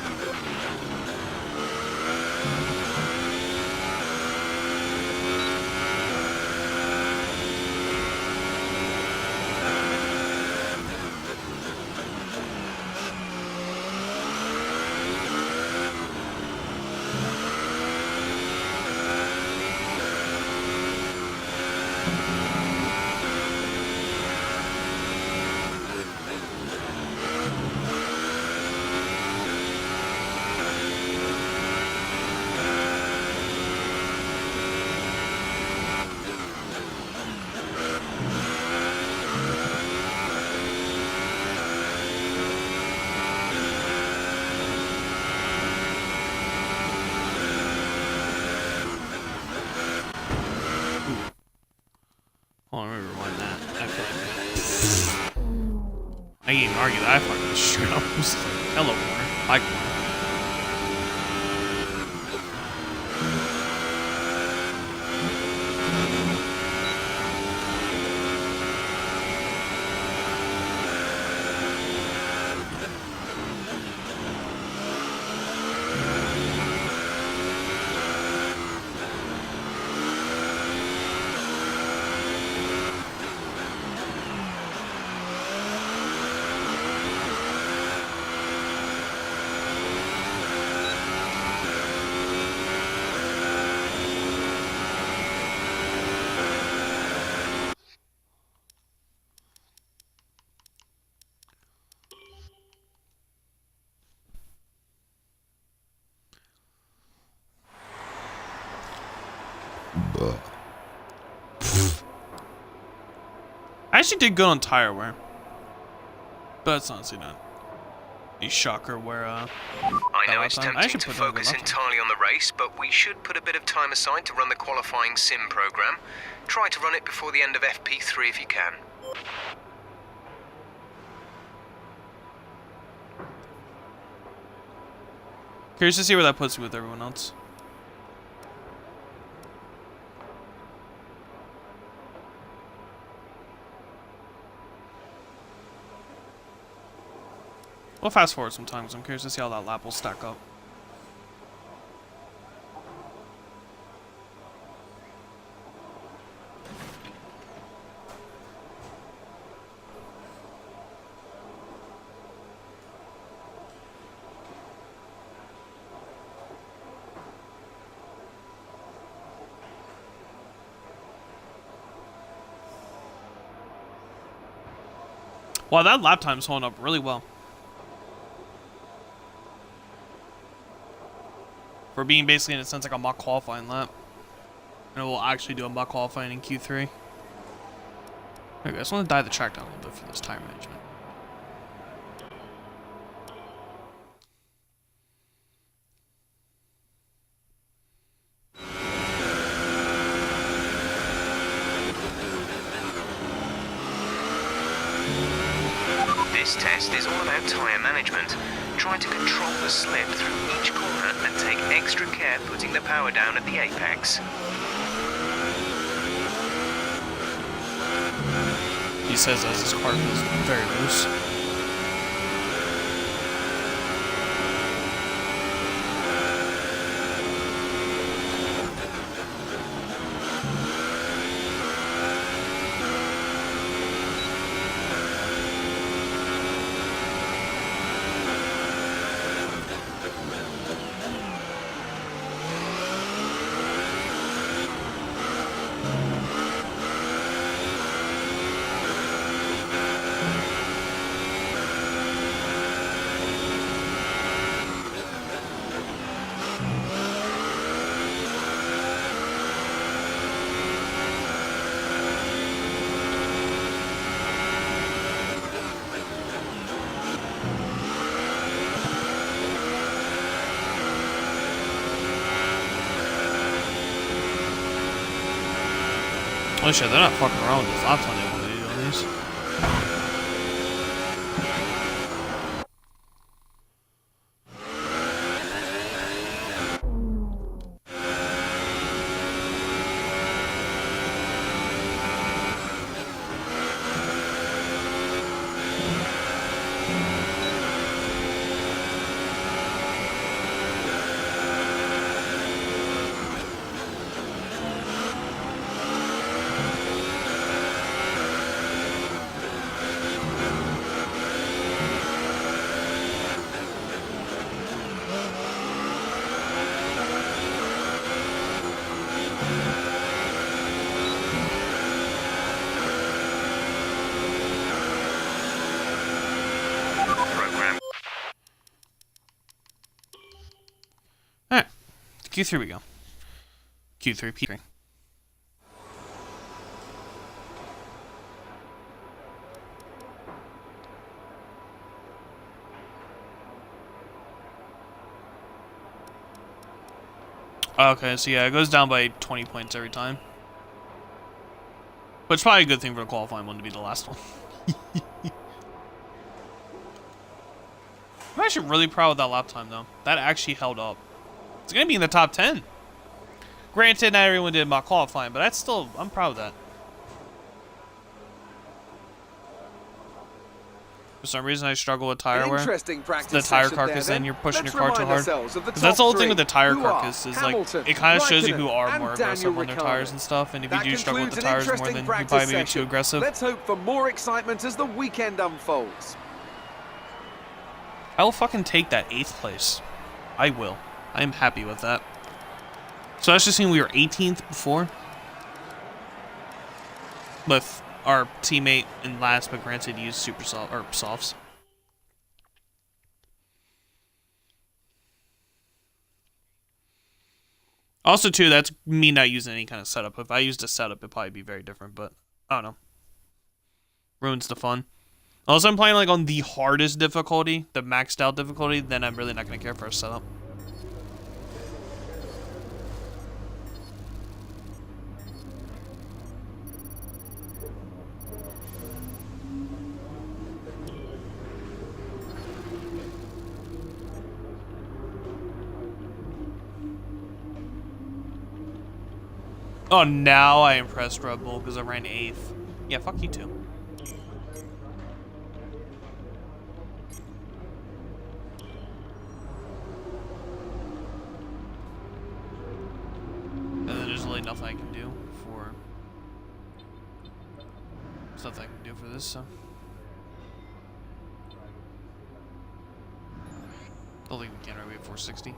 I can't even argue that. I fucking straight up. Hello, corner. Hi, corner. I actually did good on tire wear. But it's honestly not a shocker where, I know it's tempting to focus entirely on the race, but we should put a bit of time aside to run the qualifying sim program. Try to run it before the end of FP3 if you can. Curious to see where that puts you with everyone else. We'll fast forward sometimes. I'm curious to see how that lap will stack up. Wow, that lap time's holding up really well. For being basically, in a sense, like a mock qualifying lap. And we'll actually do a mock qualifying in Q3. Okay, I just want to dive the track down a little bit for this tire management. This test is all about tyre management. Try to control the slip through each corner and take extra care putting the power down at the apex. He says as his car feels very loose. Holy shit, they're not fucking around with this lap time they want to do on these. Alright, Q3 we go. Q3, P3. Okay, so yeah, it goes down by 20 points every time. But it's probably a good thing for the qualifying one to be the last one. I'm actually really proud of that lap time, though. That actually held up. It's going to be in the top 10. Granted, not everyone did mock qualifying, but that's still, I'm proud of that. For some reason, I struggle with tire wear. The tire carcass, and you're pushing your car too hard. That's the whole thing with the tire carcass, is like, it kind of shows you who are more aggressive on their tires and stuff, and if you do struggle with the tires more, then you probably may be too aggressive. Let's hope for more excitement as the weekend unfolds. I will fucking take that 8th place. I will. I am happy with that. So that's just saying we were 18th before. With our teammate in last, but granted used super soft or softs. Also, too, that's me not using any kind of setup. If I used a setup, it'd probably be very different, but I don't know. Ruins the fun. Unless I'm playing like on the hardest difficulty, the maxed out difficulty, then I'm really not gonna care for a setup. Oh, now I impressed Red Bull because I ran 8th. Yeah, fuck you too. And then there's really nothing I can do for... There's nothing I can do for this, so... Don't think we can right away at 460.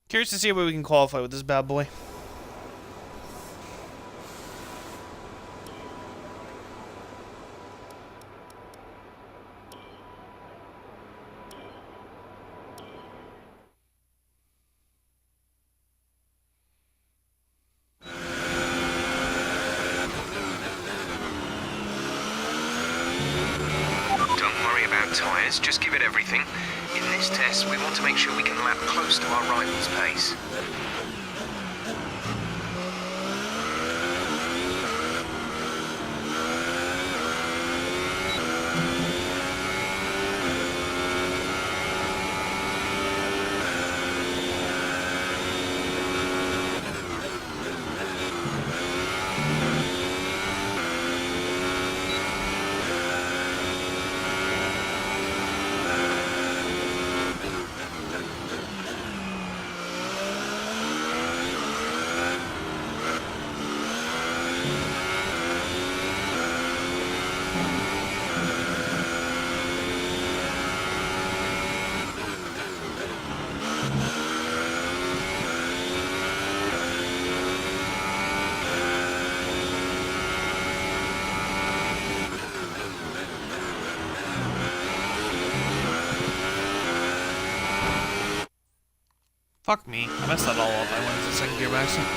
Curious to see where we can qualify with this bad boy. Don't worry about tyres, just give it everything. In this test, we want to make sure we can lap close to our rival's pace. Fuck me. I messed that all up. I went into second gear by accident.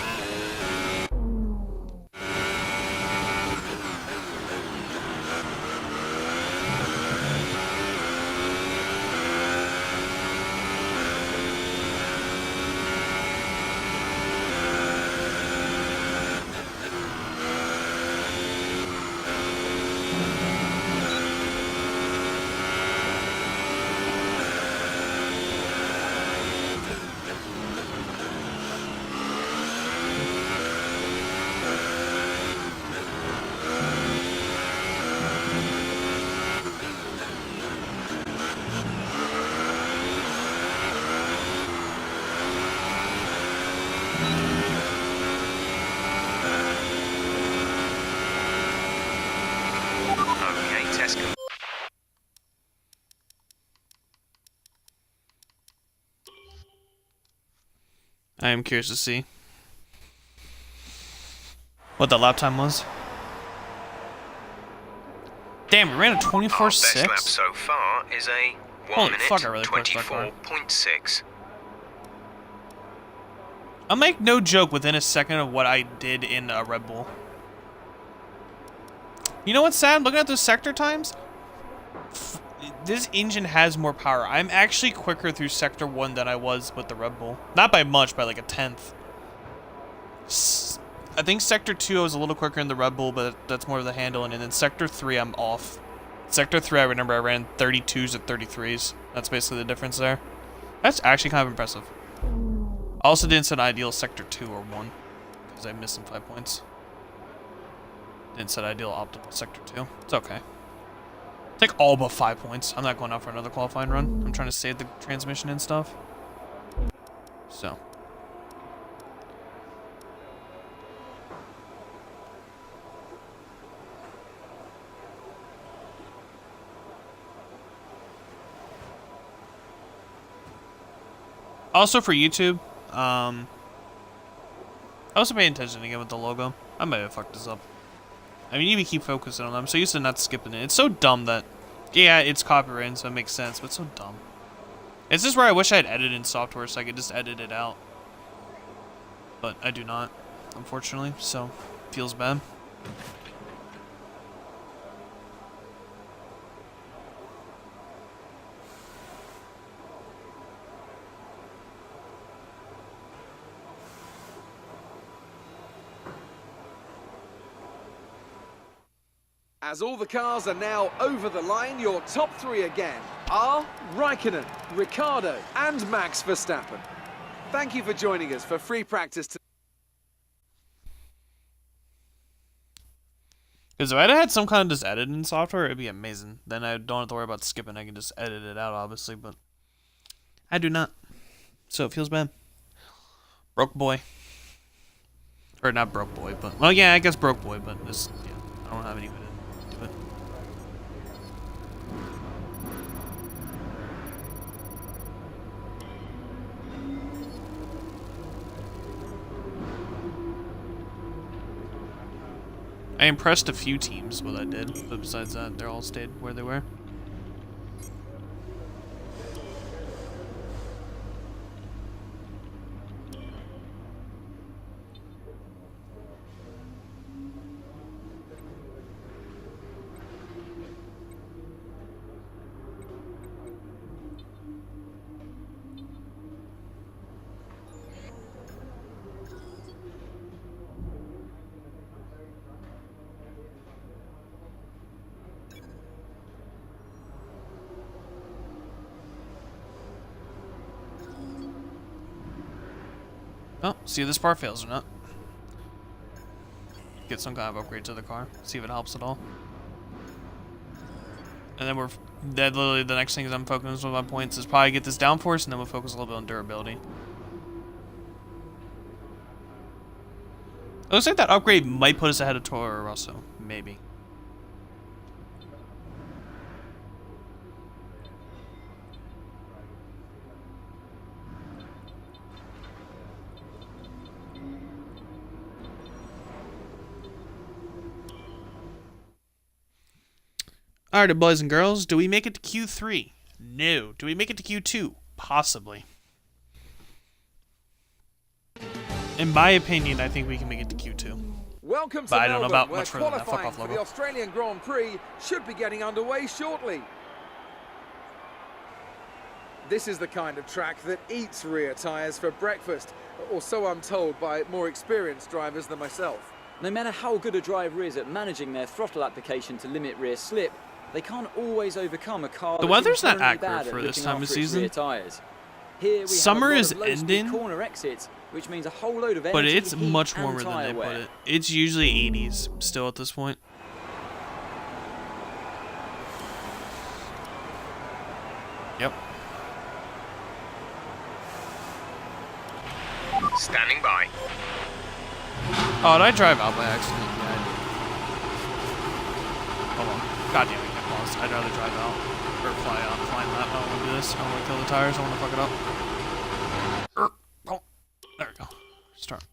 I am curious to see what the lap time was. Damn, we ran a 24.6? Our best lap so far is a 1 Holy minute fuck, I really pushed that car. 24.6. I'll make no joke within a second of what I did in Red Bull. You know what's sad? Looking at those sector times, this engine has more power. I'm actually quicker through Sector 1 than I was with the Red Bull. Not by much, by like a 10th. I think Sector 2 I was a little quicker in the Red Bull, but that's more of the handling. And then Sector 3 I'm off. Sector 3 I remember I ran 32s at 33s. That's basically the difference there. That's actually kind of impressive. I also didn't set ideal Sector 2 or 1, because I missed some 5 points. Didn't set ideal optimal Sector 2. It's okay. Take all but 5 points. I'm not going out for another qualifying run. I'm trying to save the transmission and stuff. So. Also for YouTube, I wasn't paying attention again with the logo. I might have fucked this up. I mean, you need to keep focusing on them. I'm so used to not skipping it. It's so dumb that, yeah, it's copyrighted, so it makes sense, but it's so dumb. It's just where I wish I had edited in software so I could just edit it out. But I do not, unfortunately, so feels bad. As all the cars are now over the line, your top three again are Raikkonen, Ricciardo, and Max Verstappen. Thank you for joining us for free practice. Because if I had some kind of just editing software, it'd be amazing. Then I don't have to worry about skipping. I can just edit it out, obviously, but I do not. So it feels bad. Broke boy. Or not broke boy, but, well, yeah, I guess broke boy, but this, yeah, I don't have any way to do it. I impressed a few teams what I did, but besides that, they all stayed where they were. Oh, see if this part fails or not. Get some kind of upgrade to the car. See if it helps at all. And then that literally the next thing is I'm focusing on my points is probably get this downforce, and then we'll focus a little bit on durability. It looks like that upgrade might put us ahead of Toro Rosso. Maybe. Alright, boys and girls, do we make it to Q3? No. Do we make it to Q2? Possibly. In my opinion, I think we can make it to Q2. Welcome to But I don't know Melbourne, about where much further than that. Fuck qualifying off, for logo. the Australian Grand Prix should be getting underway shortly. This is the kind of track that eats rear tyres for breakfast, or so I'm told by more experienced drivers than myself. No matter how good a driver is at managing their throttle application to limit rear slip, they can't always overcome a car The that's weather's not inherently accurate bad at for this looking time of after its season. rear tyres. Here we Summer have a lot is of low-speed ending, corner exits, which means a whole load of energy, but it's heat, much and warmer than tyre they wear. put it. It's usually 80s still at this point. Yep. Standing by. Oh, did I drive out by accident? Yeah, I did. Hold on. God damn it, get lost. I'd rather drive out. Or fly out. Flying that. I don't want to do this. I don't want to kill the tires. I want to fuck it up. Oh, there we go. Start.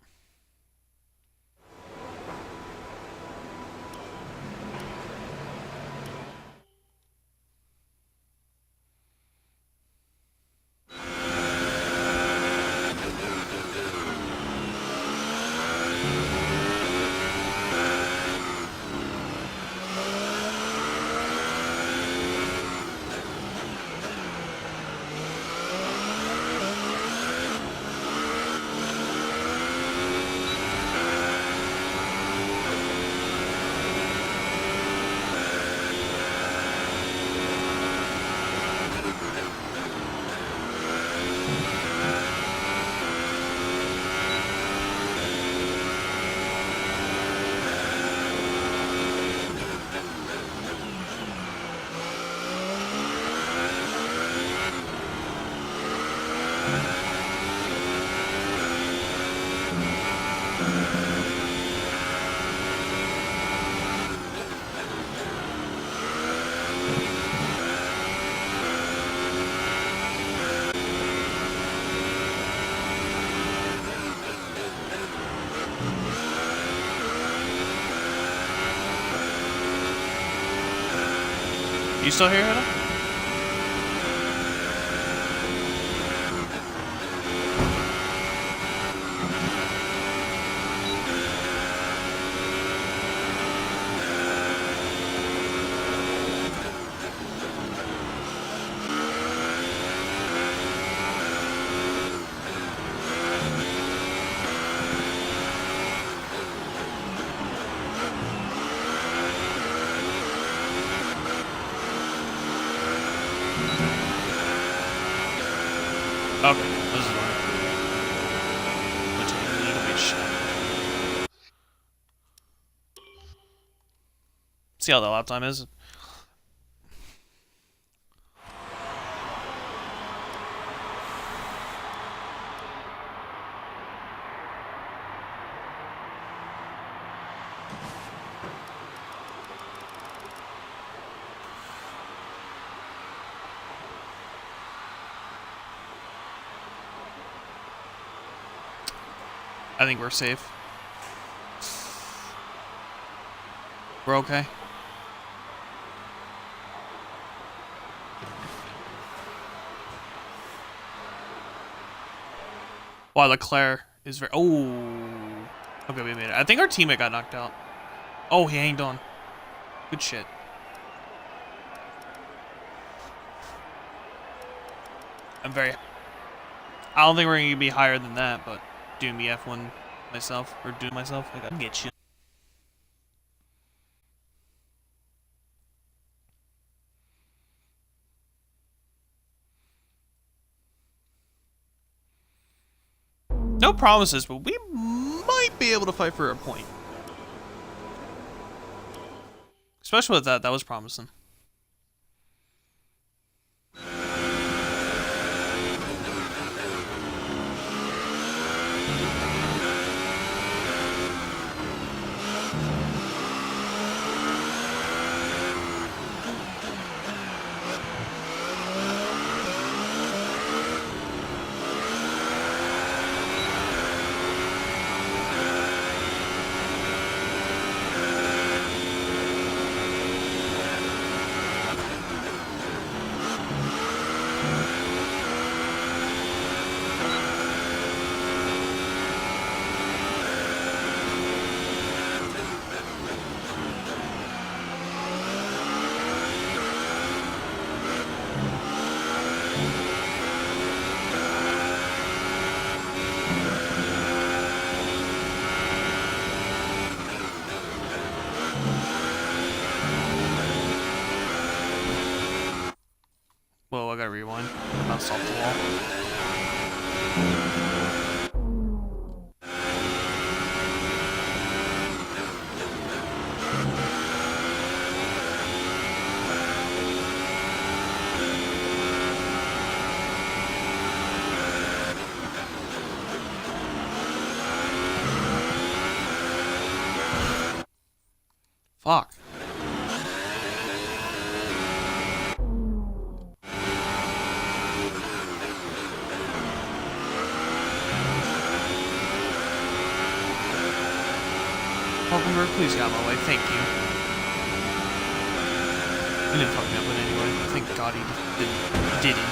You still here, Hannah? Okay, this is one. Which I need to be shot. See how the lap time is? I think we're safe. We're okay. Wow, Leclerc is very... Oh. Okay, we made it. I think our teammate got knocked out. Oh, he hanged on. Good shit. I'm very... I don't think we're going to be higher than that, but... Doing the F1 myself, or doing myself, like, I'll get you. No promises, but we might be able to fight for a point. Especially with that, that was promising. Whoa, I gotta rewind. Bounced off the wall. Fuck. Hulkenberg, please get out of my way. Thank you. He didn't fuck me up, but anyway. Thank God he didn't.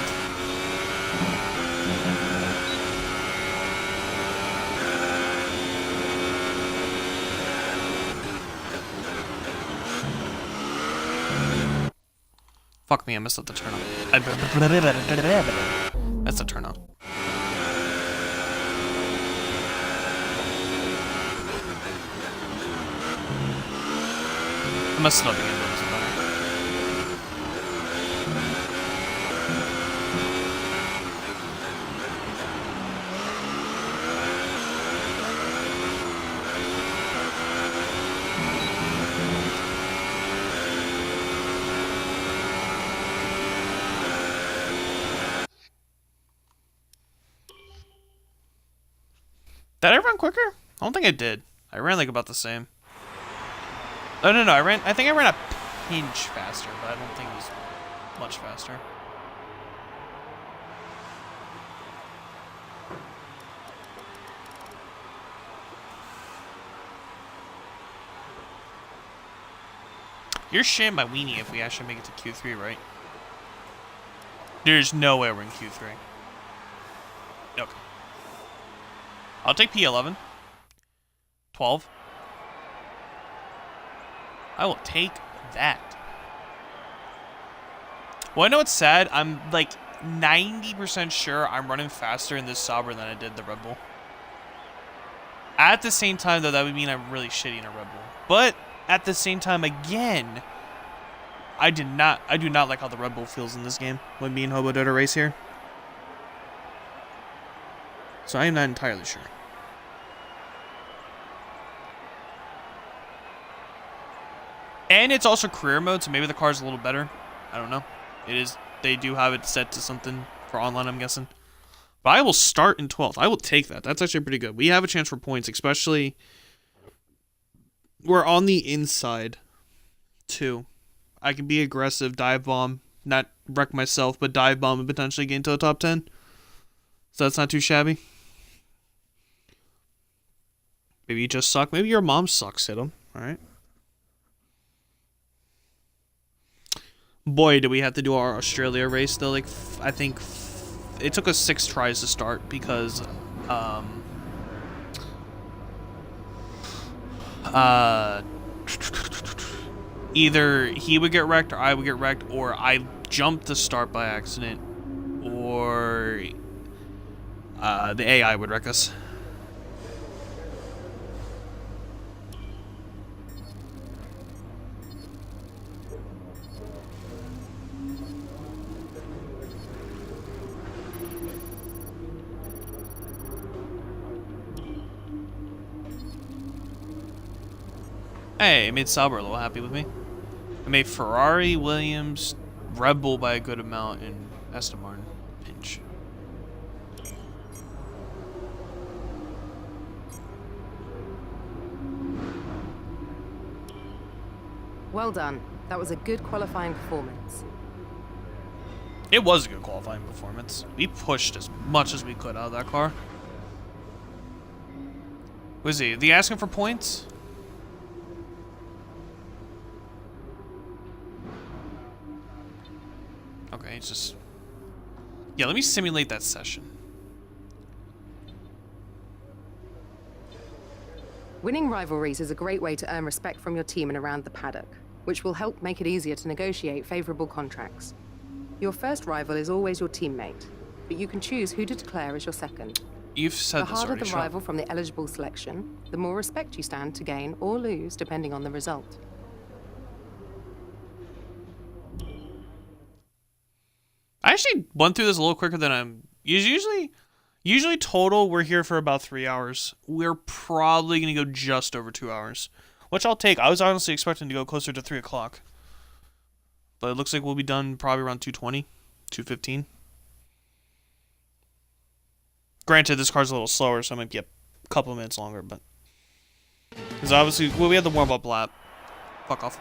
Fuck me, I messed up the turn up. That's the turn up. I messed it up again, but it doesn't matter. Did I run quicker? I don't think I did. I ran like about the same. Oh, no, I think I ran a pinch faster, but I don't think it was much faster. You're shitting my weenie if we actually make it to Q3, right? There's no way we're in Q3. Okay. I'll take P11. 12. I will take that. Well, I know it's sad. I'm like 90% sure I'm running faster in this Sauber than I did the Red Bull. At the same time, though, that would mean I'm really shitty in a Red Bull. But at the same time, again, I do not like how the Red Bull feels in this game when me and Hobo did a race here. So I am not entirely sure. And it's also career mode, so maybe the car's a little better. I don't know. It is. They do have it set to something for online, I'm guessing. But I will start in 12th. I will take that. That's actually pretty good. We have a chance for points, especially we're on the inside, too. I can be aggressive, dive bomb, not wreck myself, but dive bomb and potentially get into the top 10. So that's not too shabby. Maybe you just suck. Maybe your mom sucks. Hit him. All right. Boy, did we have to do our Australia race though. Like, I think it took us 6 tries to start because either he would get wrecked or I would get wrecked, or I jumped the start by accident, or the AI would wreck us. Hey, it made Sauber a little happy with me. It made Ferrari, Williams, Red Bull by a good amount, and Aston Martin pinch. Well done. That was a good qualifying performance. It was a good qualifying performance. We pushed as much as we could out of that car. Was he? The asking for points? Okay, it's just... Yeah, let me simulate that session. Winning rivalries is a great way to earn respect from your team and around the paddock, which will help make it easier to negotiate favorable contracts. Your first rival is always your teammate, but you can choose who to declare as your second. You've said The this harder already, the Sean. rival from the eligible selection, the more respect you stand to gain or lose depending on the result. I actually went through this a little quicker than I'm usually total we're here for about 3 hours. We're probably gonna go just over 2 hours, which I'll take. I was honestly expecting to go closer to 3 o'clock, but it looks like we'll be done probably around 2:20, 2:15. Granted, this car's a little slower, so it might be a couple of minutes longer, but because obviously, well, we had the warm-up lap. Fuck off.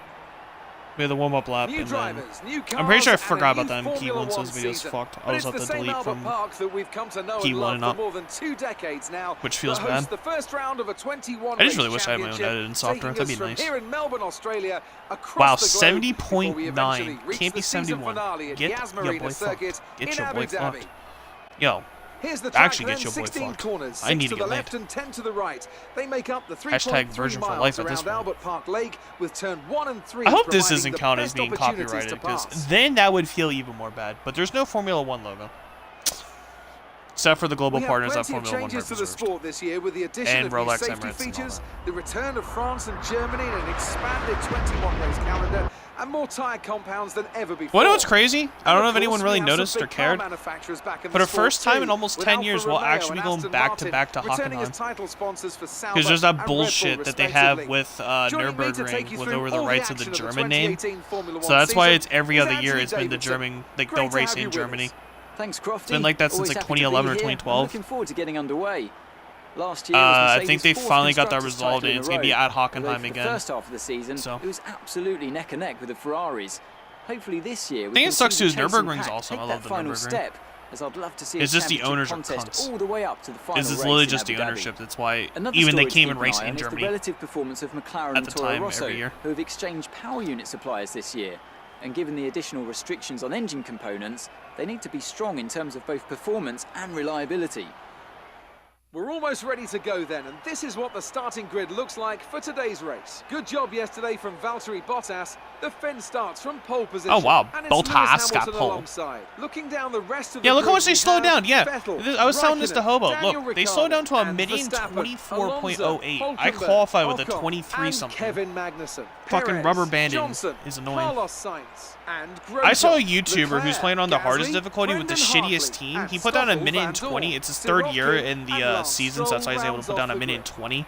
We had the warm-up lap, New and drivers, then new cars, I'm pretty sure I and a forgot new about that in Formula P1, so One this video's season. fucked. But I'll it's just have the to same delete Albert from Park that we've come to know and P1 love and for up, more than 2 decades now, which feels that hosts bad. The first round of a 21 I just race really wish I had my own championship, edit in software. taking That'd be us from nice. Here in Melbourne, Australia, across Wow, the globe, before we 70.9. eventually reach Can't be the season 71. finale at Get Yas your Marina boy Circuit fucked. Get in your Abu boy Dhabi. fucked. Yo. Here's the track, Actually then, get your boy 16 fucked. corners, I 6 need to to the get left laid. and 10 to the right. They make up the Hashtag 3.3 virgin for miles life at this around point. Albert Park Lake, with turn 1 and 3. I hope this providing doesn't the count as best being opportunities copyrighted, to because pass. then that would feel even more bad. But there's no Formula 1 logo. Except for the global We have partners that plenty of Formula 1 changes to the reserved. sport this year, with the addition And of Rolex, new safety Emirates, and all features, that. the return of France and Germany, and an expanded 21-race calendar, and more tyre compounds than ever before. Well, you know what's crazy? I don't know if And of anyone course, really we have some noticed or big car cared. manufacturers back in For the the first sport time in too, almost with 10 Alfa years, we'll Romeo actually be and going Aston back to Martin back to returning as Hockenheim. title sponsors for Sauber Because there's that and Red Bull, bullshit that they have respectively. with Joining me to take Nürburgring you with through over the all rights of the action of German name. 2018 Formula So One that's why season it's every is other year Anthony it's been the Davidson. German, like Great they'll to race have you in with Germany. us. Thanks, Crofty. It's been like that since Always like happy to be 2011 or here. 2012. I'm looking forward to getting underway. Last year was I Mercedes' think they fourth finally got that constructors' resolved, title and in it's a going to be row. at Although Hockenheim for the again. first half of the season, So. it was absolutely neck and neck with the Ferraris. Hopefully this year, we thing can that sucks see too is the chasing Nürburgring's pack awesome. take I that love the final Nürburgring. step as I'd love to see It's a just the championship owners are contest cunts. all the way up to the final It's race literally in just the Abu Dhabi. ownership. That's why Another even they story to came keep and an raced eye in on is the Germany relative performance of McLaren at and the Toro time Rosso, every year. who have exchanged power unit suppliers this year. And given the additional restrictions on engine components, they need to be strong in terms of both performance and reliability. We're almost ready to go then, and this is what the starting grid looks like for today's race. Good job yesterday from Valtteri Bottas. The fence starts from pole position. Oh, wow. And it's Lewis Bottas got Hamilton pole. Alongside. Looking down the rest of Yeah, the look how grid, much they we slowed have down. Yeah, Vettel, I was telling this to Raikkonen, Hobo. Daniel Look, they Ricciardo, slowed down to a and mid in Verstappen, 24.08. Alonso, I Hülkenberg, qualified with a Ocon, 23 and something. Kevin Magnussen. Fucking Perez, rubber banding Johnson, is annoying. Carlos Sainz, and I saw a Grosjean, YouTuber who's Leclerc, playing on the hardest Gasly, difficulty with the Brendan shittiest Hartley, team. and He put down a Stoffel minute in Van 20. Dorn. It's his third year Sirotkin in and the Lance season, so that's why he's able to put down a minute in 20.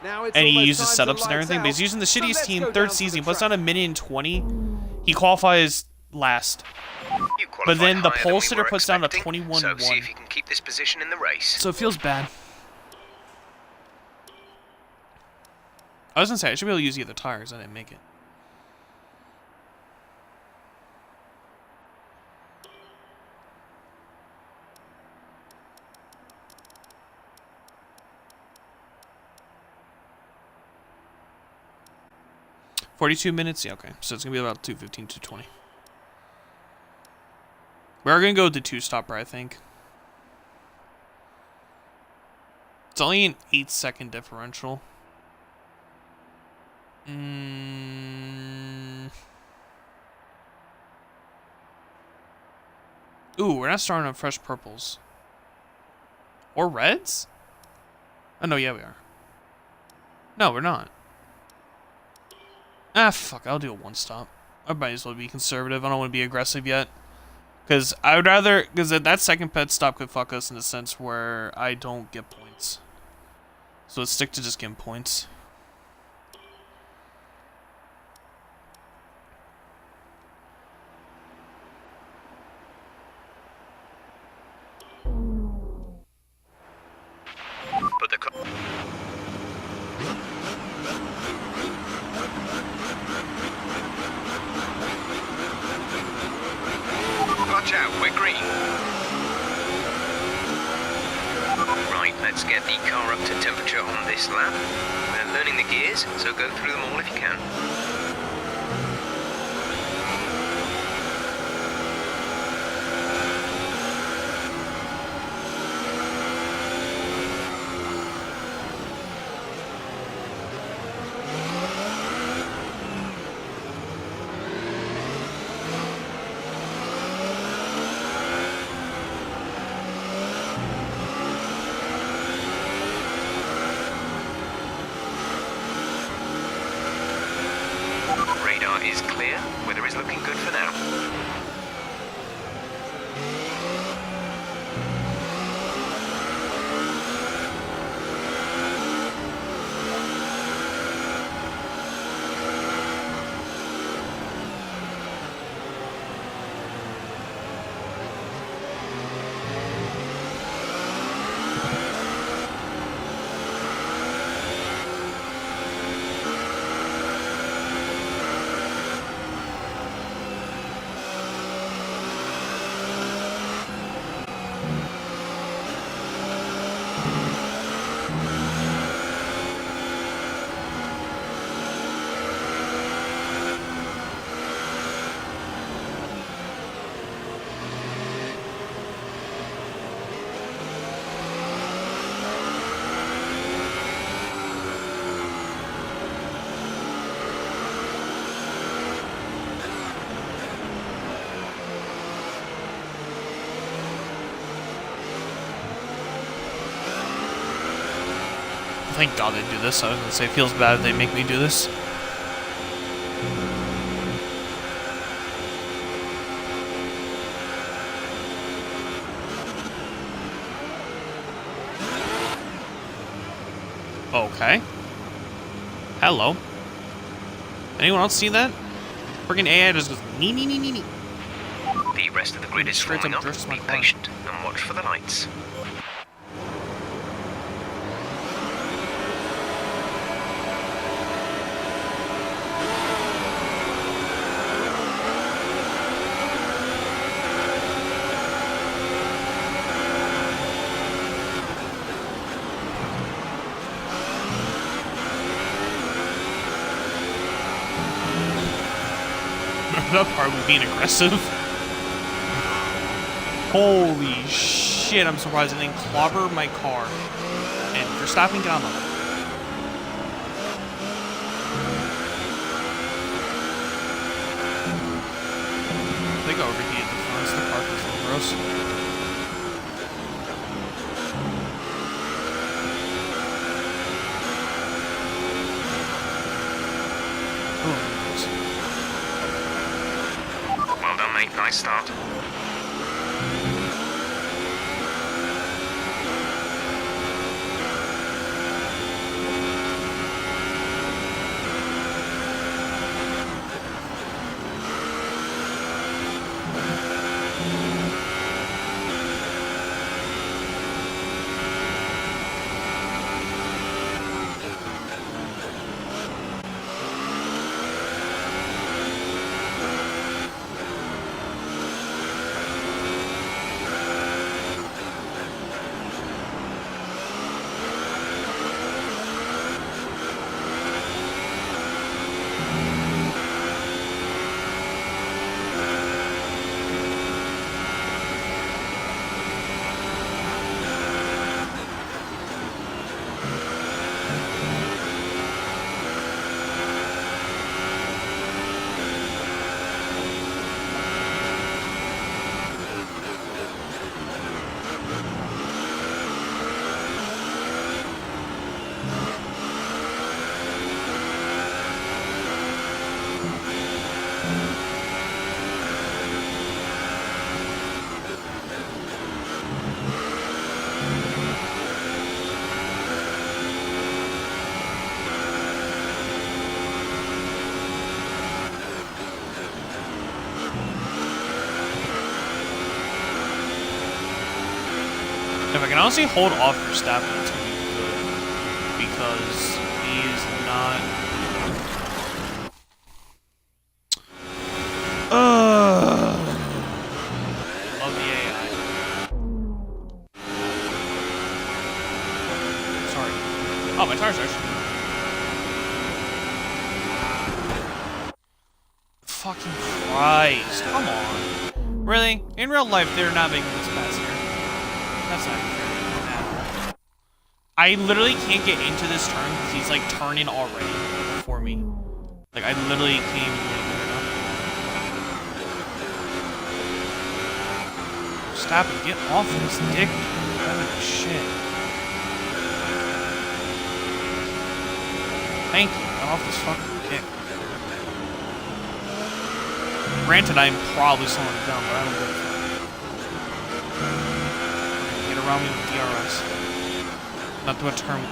Now it's And he almost uses time to setups and lights everything, but he's out. using the So shittiest let's team. go Third down to season, the he puts track. down a minute in 20. He qualifies last. You But qualified then the higher pole than we sitter were puts down a expecting, 21.1. So see if you can keep this position in the race. So it feels bad. I was gonna say, I should be able to use the other tires. I didn't make it. $42 minutes? Yeah, okay. So it's going to be about 2:15, 2:20. We are going to go with the two-stopper, I think. It's only an 8-second differential. Ooh, we're not starting on fresh purples. Or reds? Oh, no, yeah, we are. No, we're not. Ah, fuck, I'll do a one-stop. I might as well be conservative. I don't want to be aggressive yet. Because I would rather... Because that second pit stop could fuck us in the sense where I don't get points. So let's stick to just getting points. But the watch out, we're green. Right, let's get the car up to temperature on this lap. We're learning the gears, so go through them all if you can. Radar is clear. Weather is looking good for now. Thank God they do this. I was going to say, it feels bad if they make me do this. Okay. Hello. Anyone else see that? Freaking AI just goes nee nee nee nee nee. The rest of the grid is Straight forming up up. drifts my Be car. patient and watch for the lights. That part was being aggressive. Holy shit, I'm surprised I didn't clobber my car. And Verstappen got on. They got overheated the front, the park was so gross. Well done, mate. Nice start. If I can honestly hold off Verstappen, it's going to be good. Because he is not... Love the AI. Sorry. Oh, my tires are actually... Fucking Christ. Come on. Really? In real life, they're not making this pass here. That's not fair at all. I literally can't get into this turn because he's like turning already before me. Like I literally can't even get in there now. Stop it, get off this dick. Holy shit. Thank you, get off this fucking dick. Granted, I'm probably slowing it down, but I don't give a fuck. Get around me with DRS. Not to a terminal.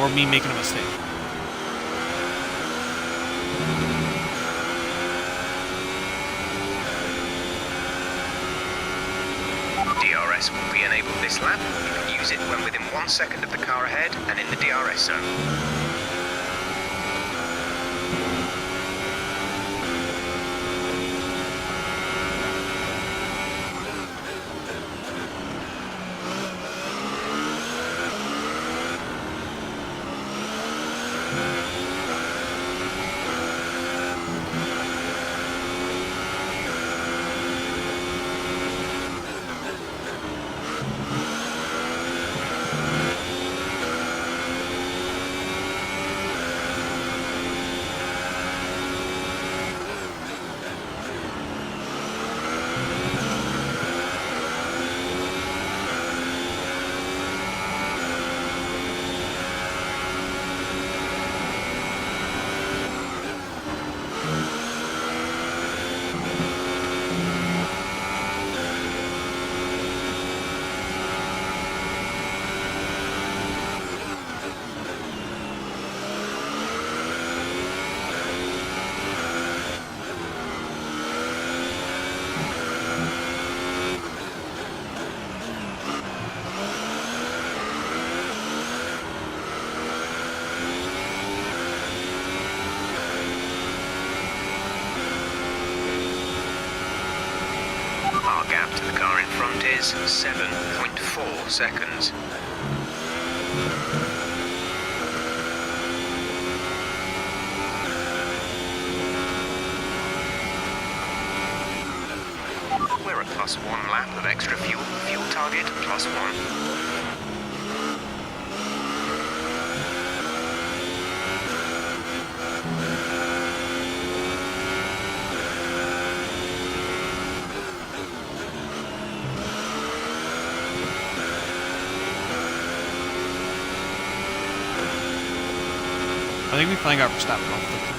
Or me making a mistake. DRS will be enabled this lap. You can use it when within 1 second of the car ahead and in the DRS zone. Gap to the car in front is 7.4 seconds. plus 1 lap of extra fuel. Fuel target plus 1. I think we finally got Verstappen off the team.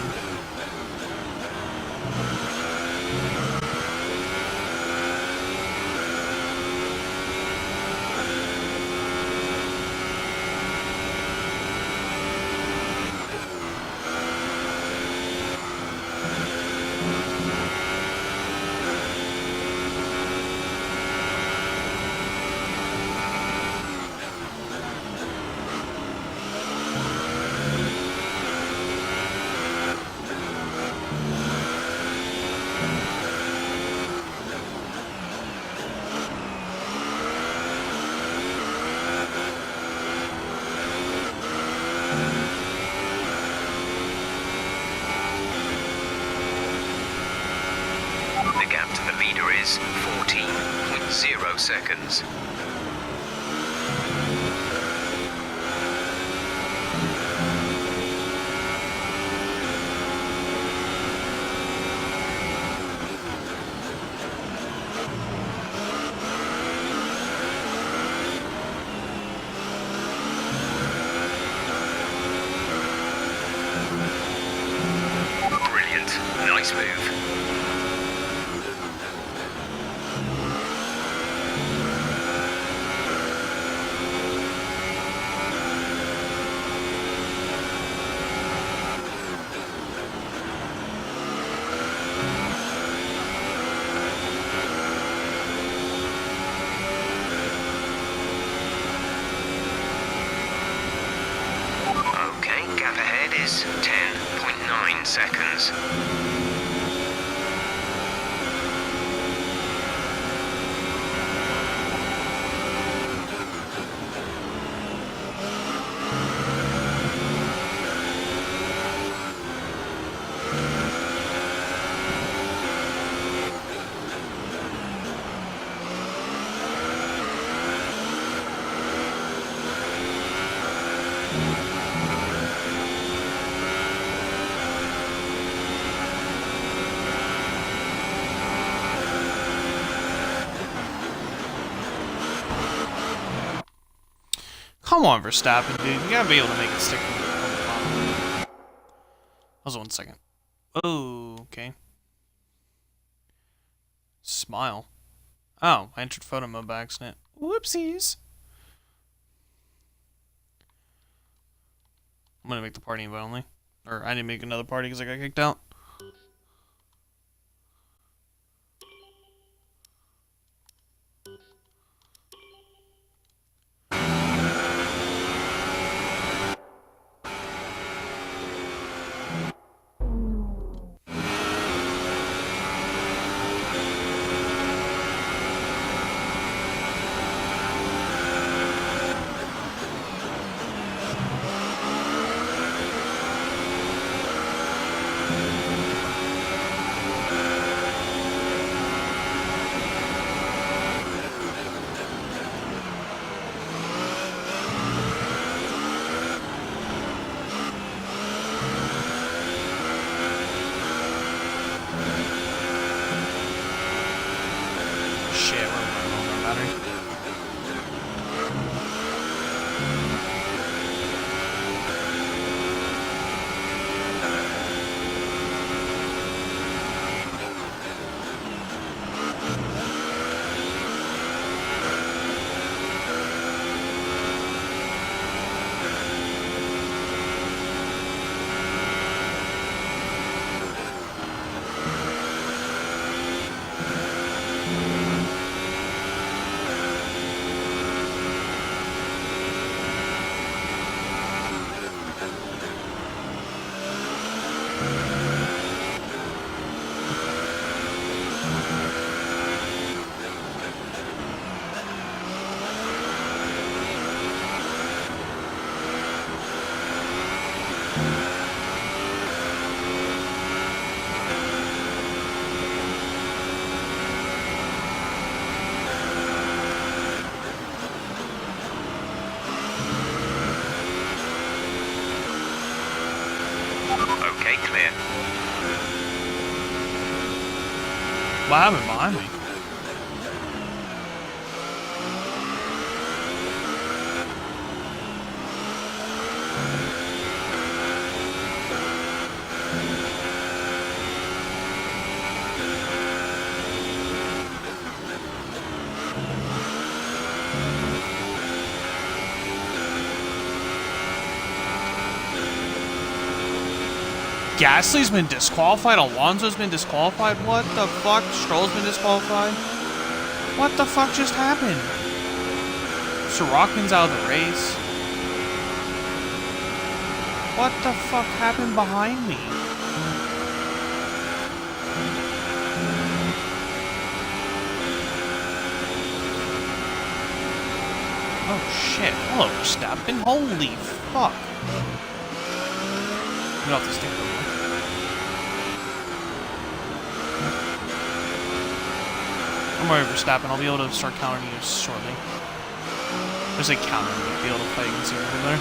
Is 14.0 seconds. Brilliant. Nice move. Gap ahead is 10.9 seconds. Come on, Verstappen, dude. You gotta be able to make it stick. Hold on 1 second. Oh, okay. Smile. Oh, I entered photo mode by accident. Whoopsies. I'm gonna make the party invite only. Or I didn't make another party because I got kicked out. What happened behind me? Gasly's been disqualified, Alonso's been disqualified, what the fuck? Stroll's been disqualified? What the fuck just happened? Sorokin's out of the race. What the fuck happened behind me? Oh shit, hello Verstappen, holy fuck. Get off the stick over. Don't worry, Verstappen. I'll be able to start countering you shortly. I say countering, but be able to fight against you over there.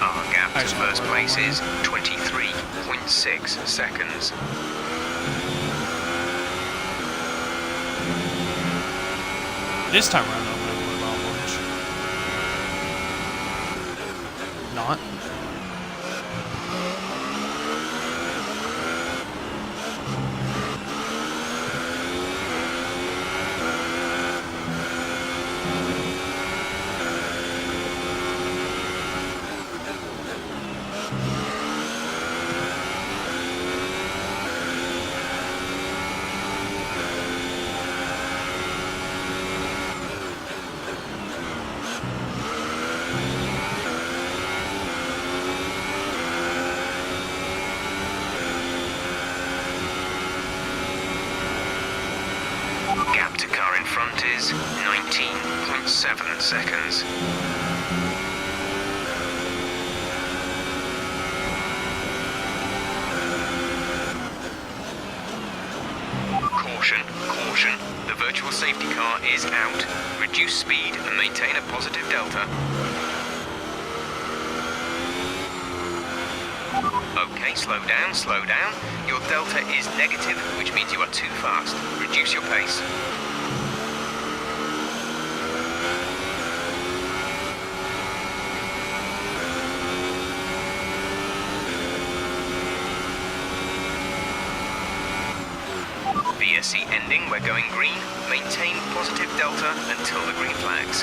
Our gap to first place is 23.6 seconds. This time around, I'm going to worry about much. Not. Is 19.7 seconds. Caution, caution. The virtual safety car is out. Reduce speed and maintain a positive delta. Okay, slow down, slow down. Your delta is negative, which means you are too fast. Reduce your pace. VSC ending, we're going green. Maintain positive delta until the green flags.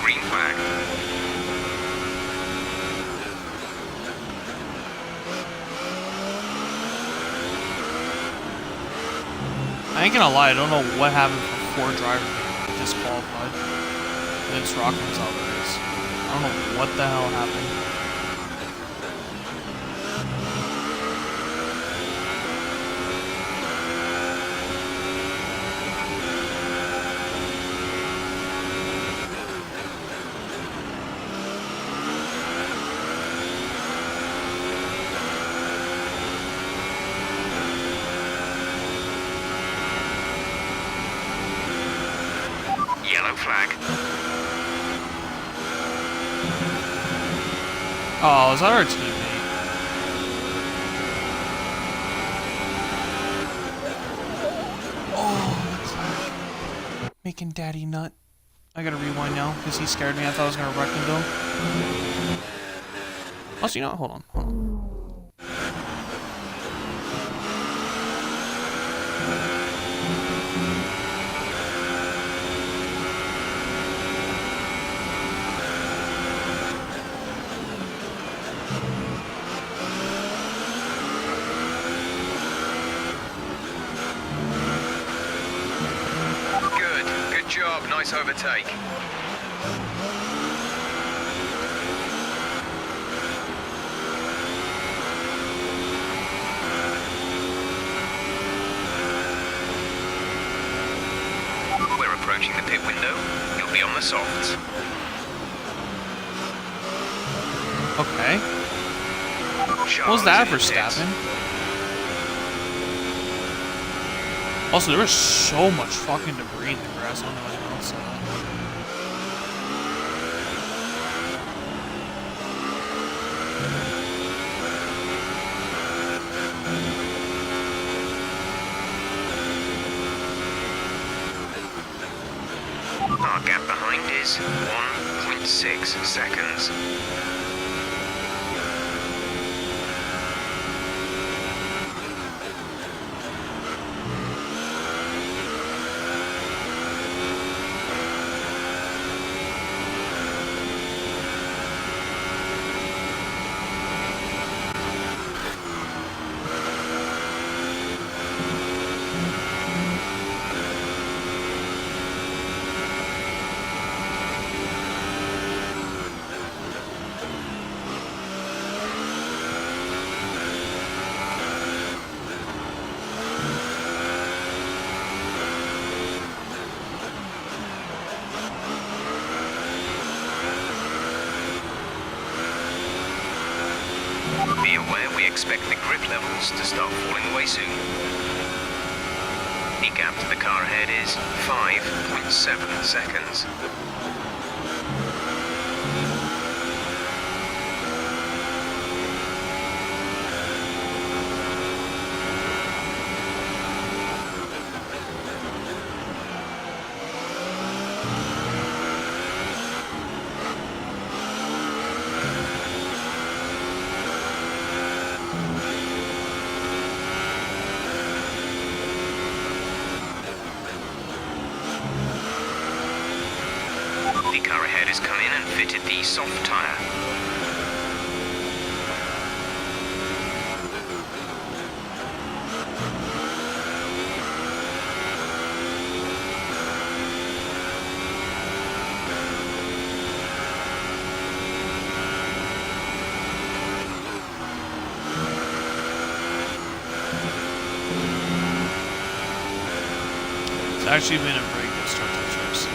Green flag. I ain't gonna lie, I don't know what happened for 4 drivers being disqualified. It's Rockman's out of the race. I don't know what the hell happened. Yellow flag. Oh, is that our teammate? Oh, making daddy nut. I gotta rewind now, because he scared me. I thought I was gonna wreck into him. Also, you know what? Hold on. Good job, nice overtake. We're approaching the pit window. You'll be on the softs. Okay. What was that for Verstappen? Also, there was so much fucking debris in the grass. I don't know what else. is 1.6 seconds. Be aware we expect the grip levels to start falling away soon. The gap to the car ahead is 5.7 seconds. The car ahead has come in and fitted the soft tyre. It's actually been a very good start to the race.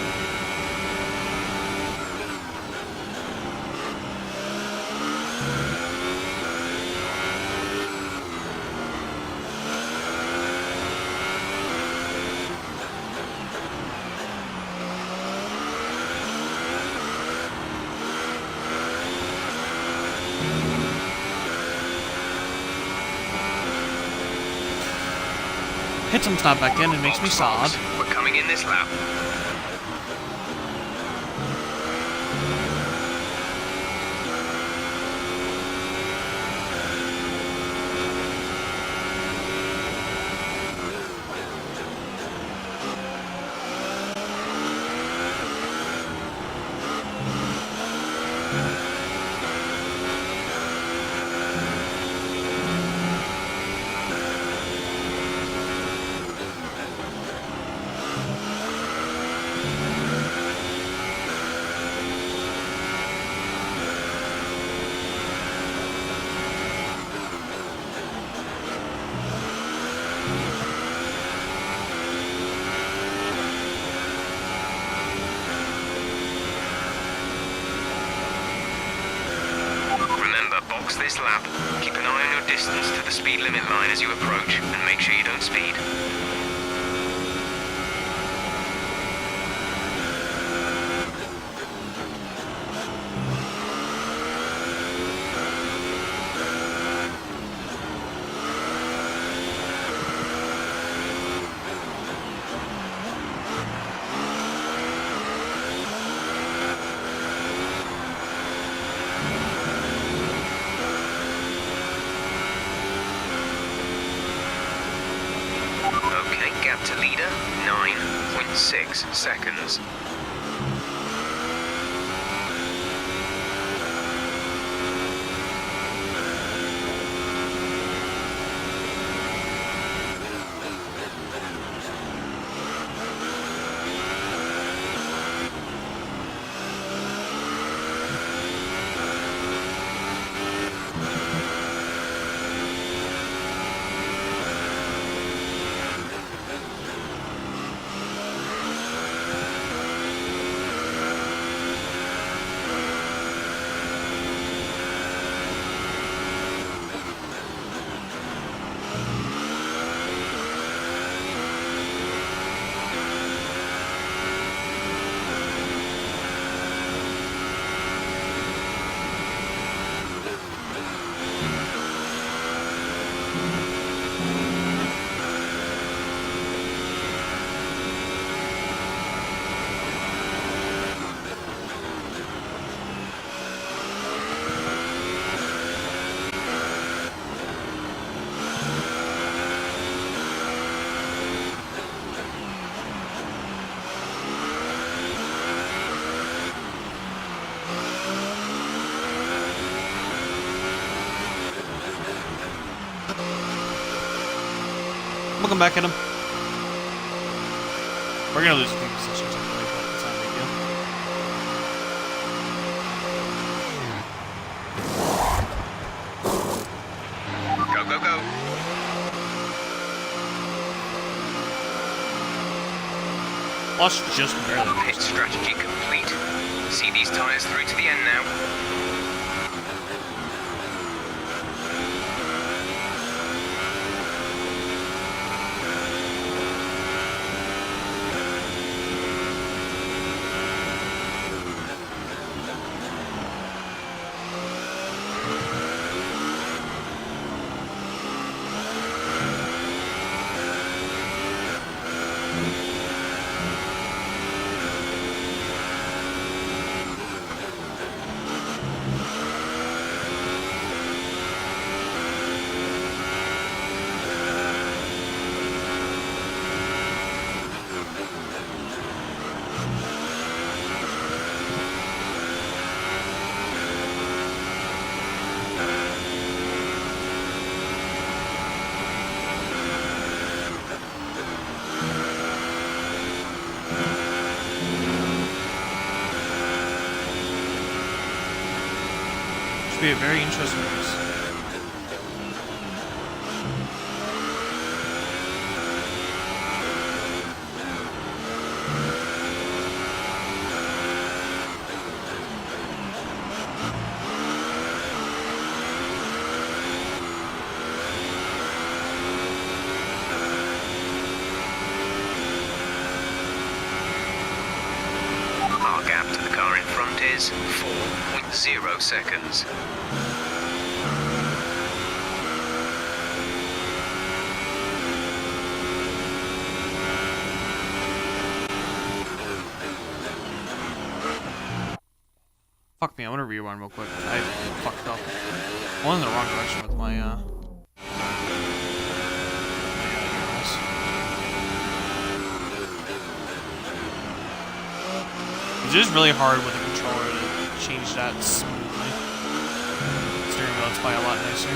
Hit some snap back in, it makes me sad. We're coming in this lap. This lap, keep an eye on your distance to the speed limit line as you approach, and make sure you don't speed. Gap to leader, 9.6 seconds. come back at him. We're gonna lose a few positions anyway, but it's not a big deal. Go, go, go. Lost just barely. Pit strategy complete. See these tyres through to the end now. Should be a very interesting race. Our gap to the car in front is 4.0 seconds. Fuck me, I want to rewind real quick. I fucked up. I went in the wrong direction with my, It's just really hard with a controller to change that smoothly. Steering wheel's probably a lot nicer.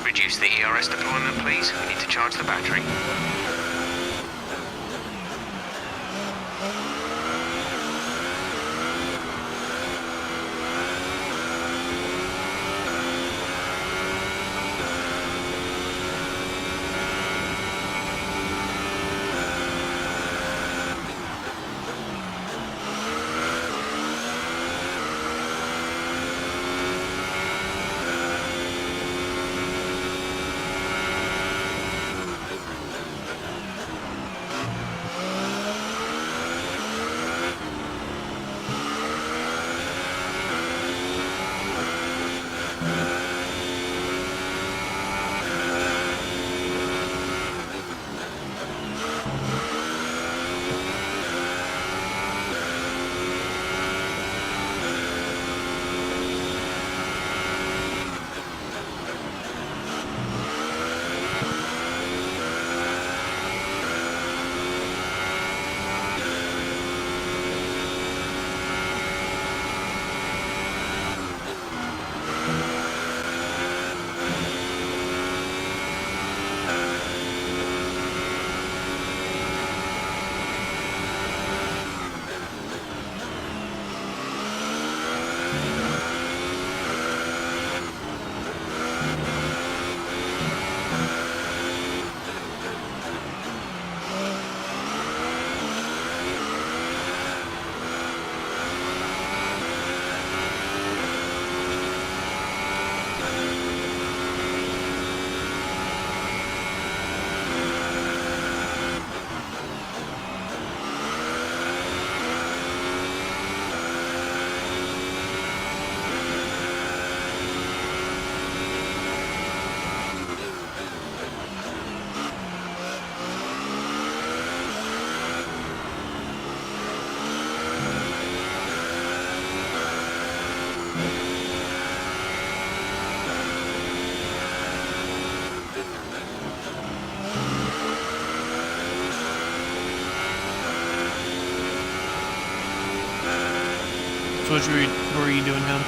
Reduce the ERS deployment, please. We need to charge the battery. So what were you doing, him?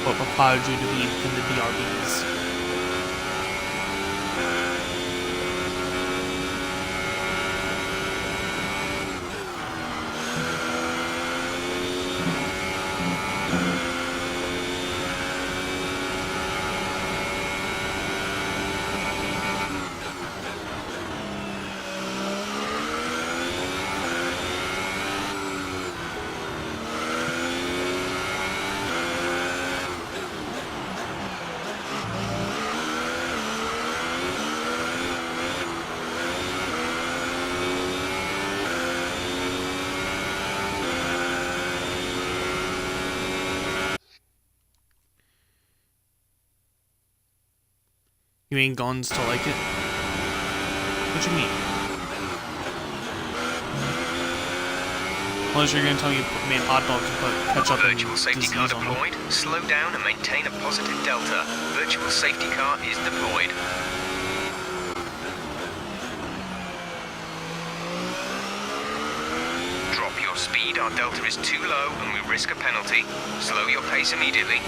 What required you to be in the BRBs? You ain't guns to like it? What you mean? Unless you're gonna tell me you made hot dogs and put ketchup and Virtual safety car disease on them. deployed. Slow down and maintain a positive delta. Virtual safety car is deployed. Drop your speed. Our delta is too low and we risk a penalty. Slow your pace immediately.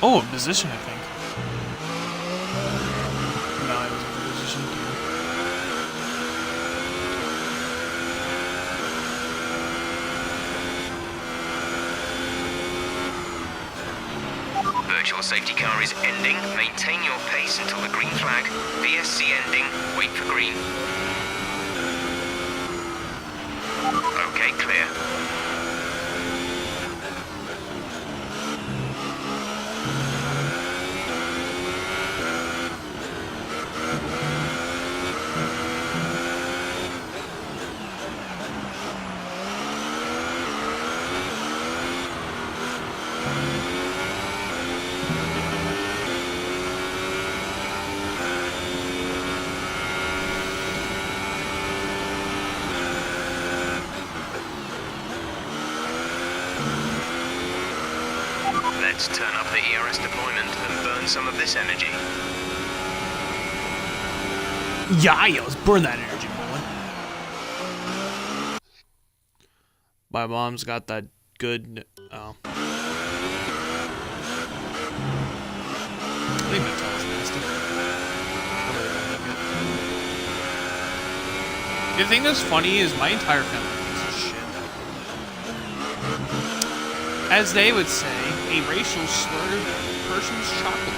Oh, position, I think. No, it was a position. Virtual safety car is ending. Maintain your pace until the green flag. VSC ending. Wait for green. Okay, clear. Let's turn up the ERS deployment and burn some of this energy. Yeah, let's burn that energy, boy. My mom's got that good. Oh. I think Mattel's nasty. The thing that's funny is my entire family is shit. As they would say, a racial slur person's chocolate.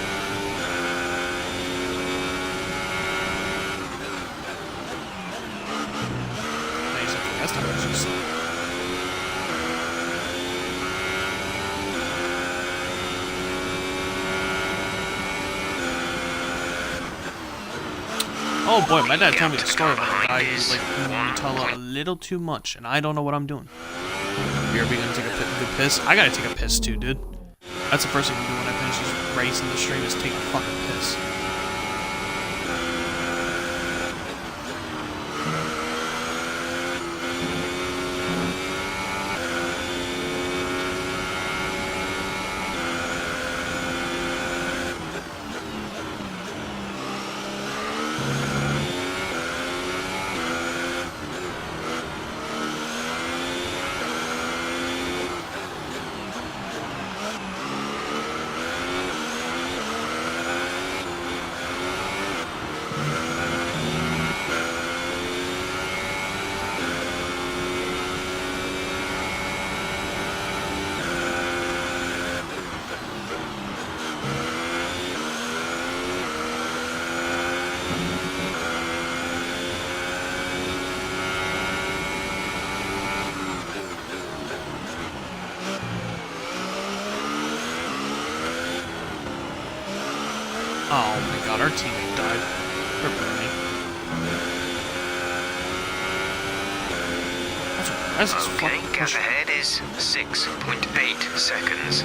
Nice, that's not racial slur. Oh boy, my dad told me a story about a guy who's like willing to tell a little too much, and I don't know what I'm doing. You're gonna take a good piss? I gotta take a piss too, dude. That's the first thing I do when I finish this race in the stream is take a fucking piss. Oh my god, our teammate died. Rip me. That's Okay, gap ahead is 6.8 seconds.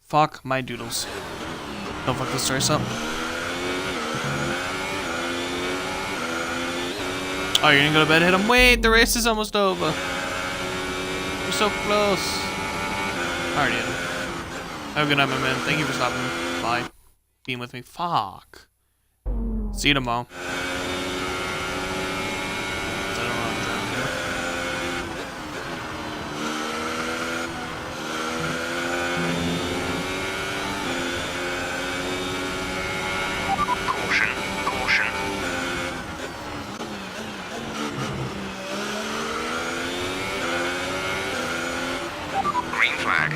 Fuck my doodles. Don't fuck this race up. Oh, you're gonna go to bed, hit him? Wait, the race is almost over. You're so close. I already hit him. Have a good night, my man. Thank you for stopping by. Being with me. Fuck. See you tomorrow. I don't know what I'm trying to do. Caution, caution. Green flag.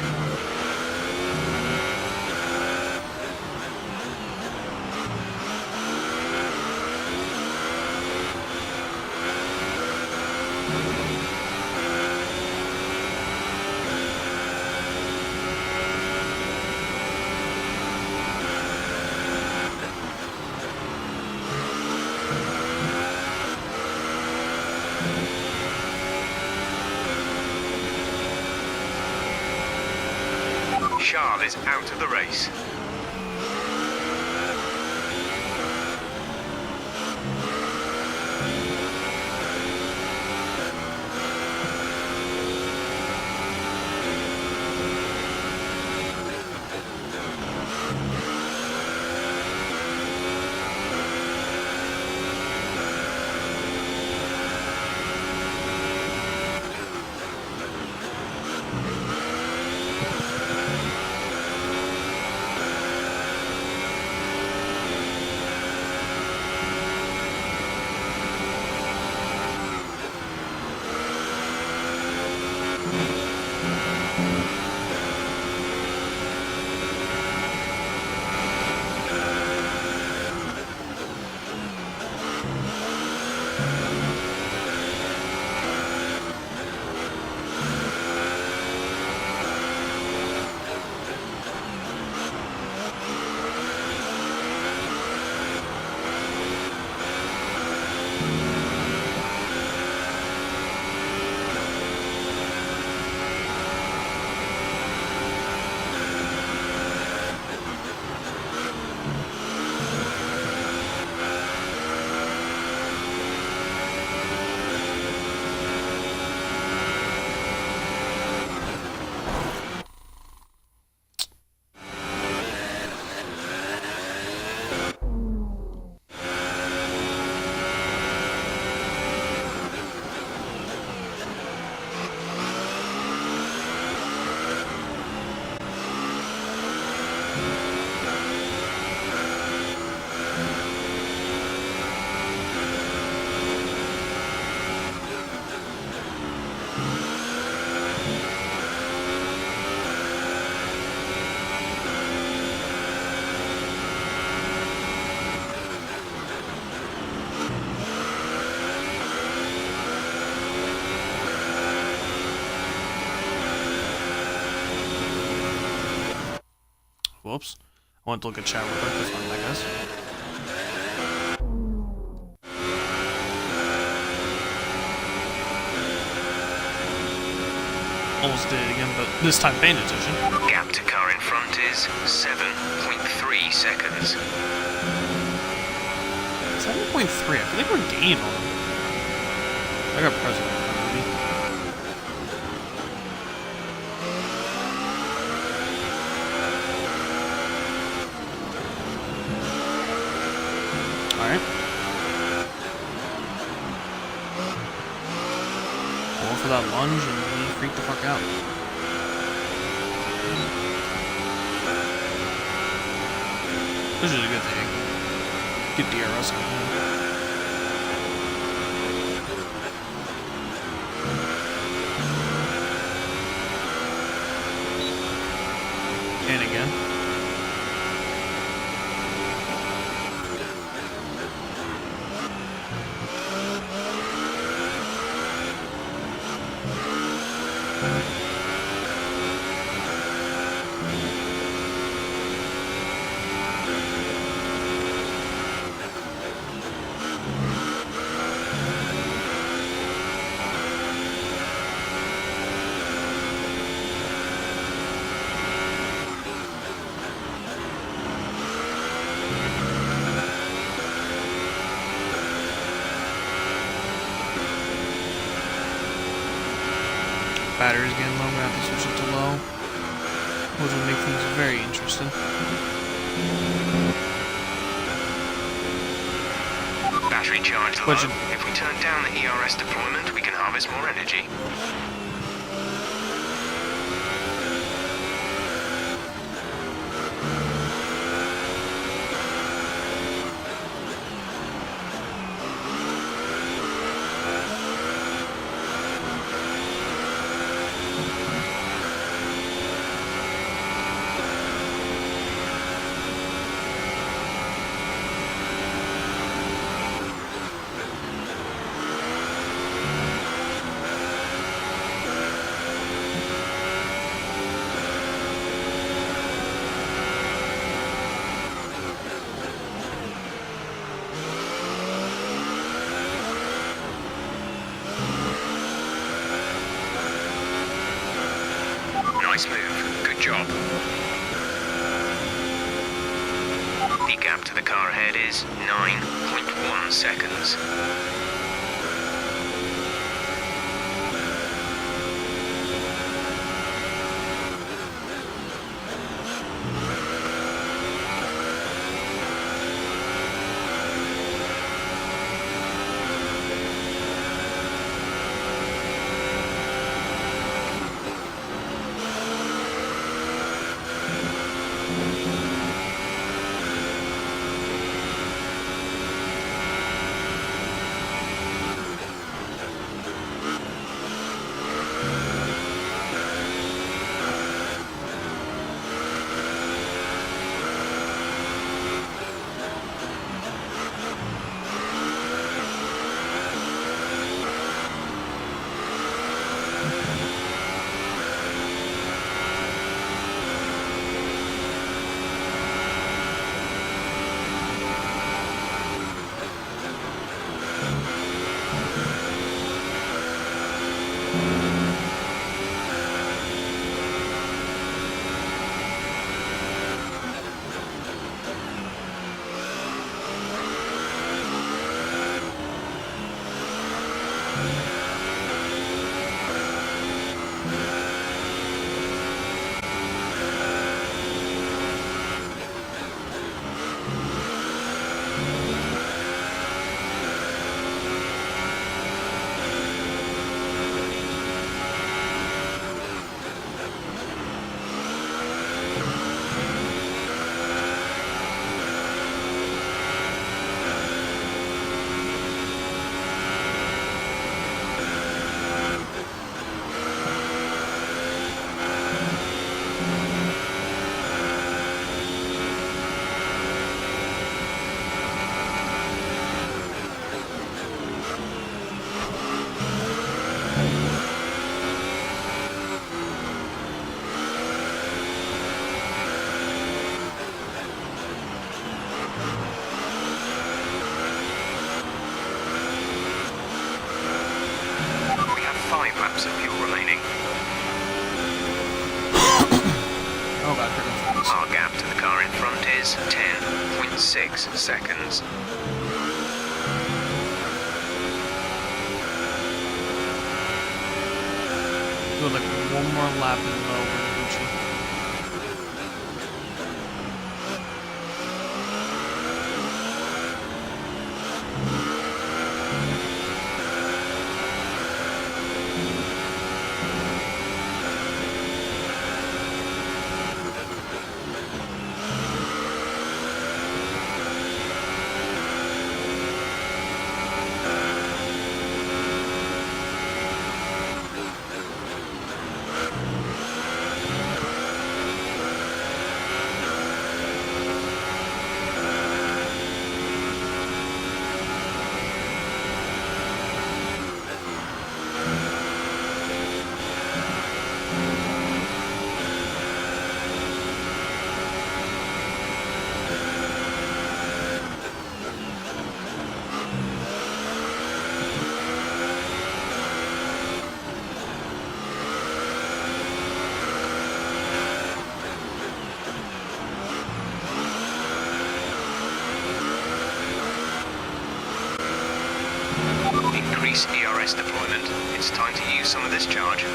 Charles is out of the race. Whoops. I want to look at chat real quick. That's fine, I guess. Almost did it again, but this time paying attention. Gap to car in front is 7.3 seconds. 7.3. I feel like we're gaining on them. I got president. Alright. Going for that lunge and he freaked the fuck out. Which is a good thing. Get DRS on him. And again. battery's getting low. I'm gonna have to switch it to low, which will make things very interesting. Battery charge low. If we turn down the ERS deployment, we can harvest more energy. Nice move. Good job. The gap to the car ahead is 9.1 seconds. Of fuel remaining. Oh god, here comes this. Our gap to the car in front is 10.6 seconds. Do like one more lap and low for Gucci. Increase ERS deployment. It's time to use some of this charge.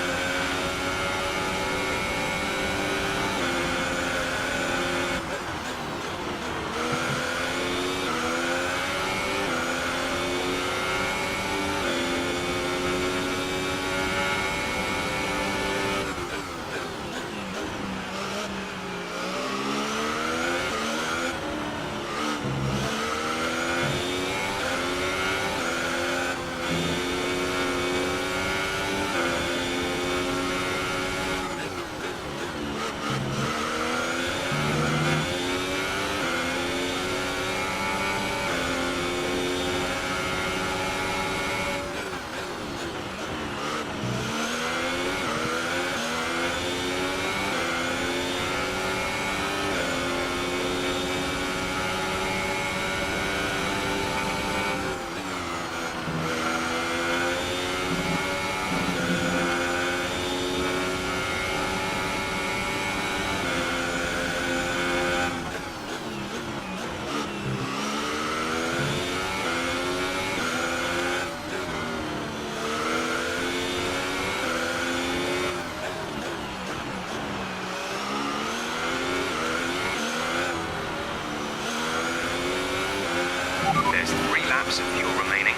laps of fuel remaining.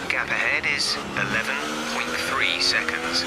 Gap ahead is 11.3 seconds.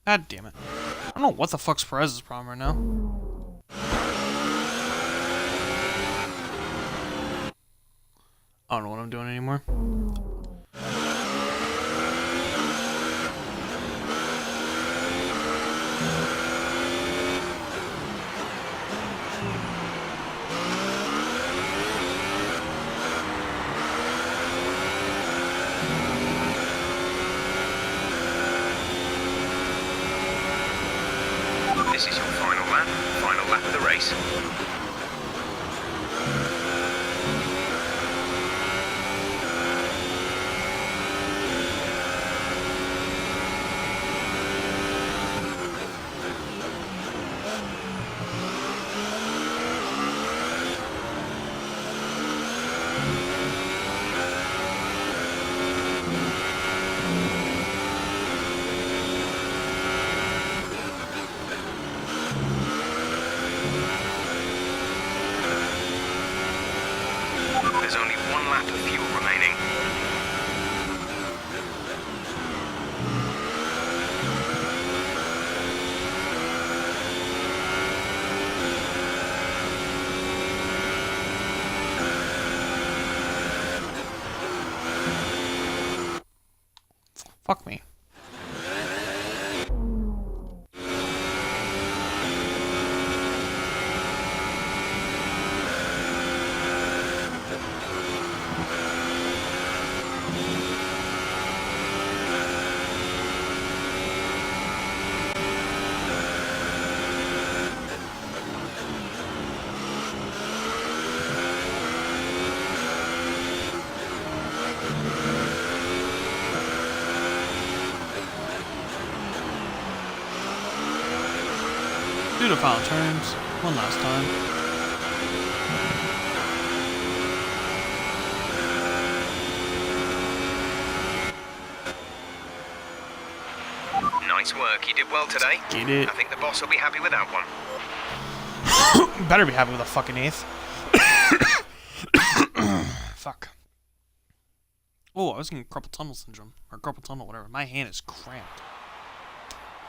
God damn it. I don't know what the fuck's Perez's problem right now. I don't know what I'm doing anymore. This is your final lap of the race. There's only one lap of fuel remaining. Fuck me. Do the final turns one last time. Nice work, you did well today. Get it. I think the boss will be happy with that one. Better be happy with a fucking 8th. Fuck. Oh, I was getting carpal tunnel syndrome. Or carpal tunnel, whatever. My hand is cramped.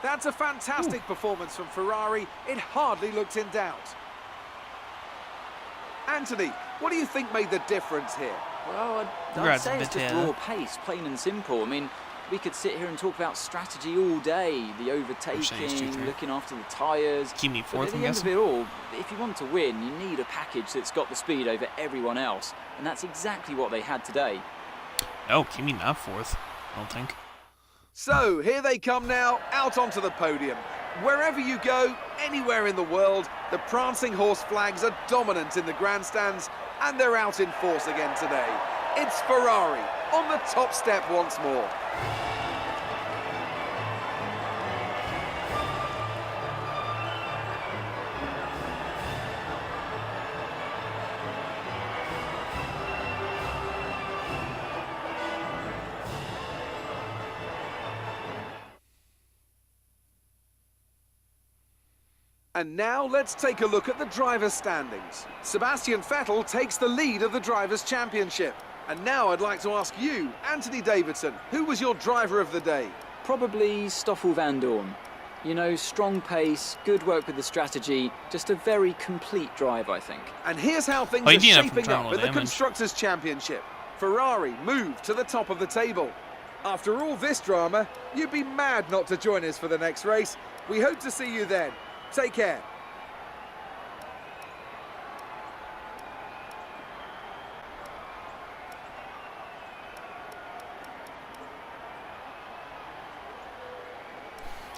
That's a fantastic performance from Ferrari. It hardly looked in doubt. Anthony, what do you think made the difference here? Well, I'd Congrats, say it's just Betel. raw pace, plain and simple. I mean, we could sit here and talk about strategy all day, the overtaking, looking after the tyres. Keep me But fourth, at I'm the end of guessing. it all, if you want to win, you need a package that's got the speed over everyone else. And that's exactly what they had today. No, keep me not fourth, I don't think. So, here they come now, out onto the podium. Wherever you go, anywhere in the world, the prancing horse flags are dominant in the grandstands, and they're out in force again today. It's Ferrari on the top step once more. And now let's take a look at the drivers' standings. Sebastian Vettel takes the lead of the Drivers' Championship. And now I'd like to ask you, Anthony Davidson, who was your driver of the day? Probably Stoffel van Dorn. You know, strong pace, good work with the strategy, just a very complete drive, I think. And here's how things he are didn't have shaping up terminal in the damage. Constructors' Championship. Ferrari move to the top of the table. After all this drama, you'd be mad not to join us for the next race. We hope to see you then. Take care.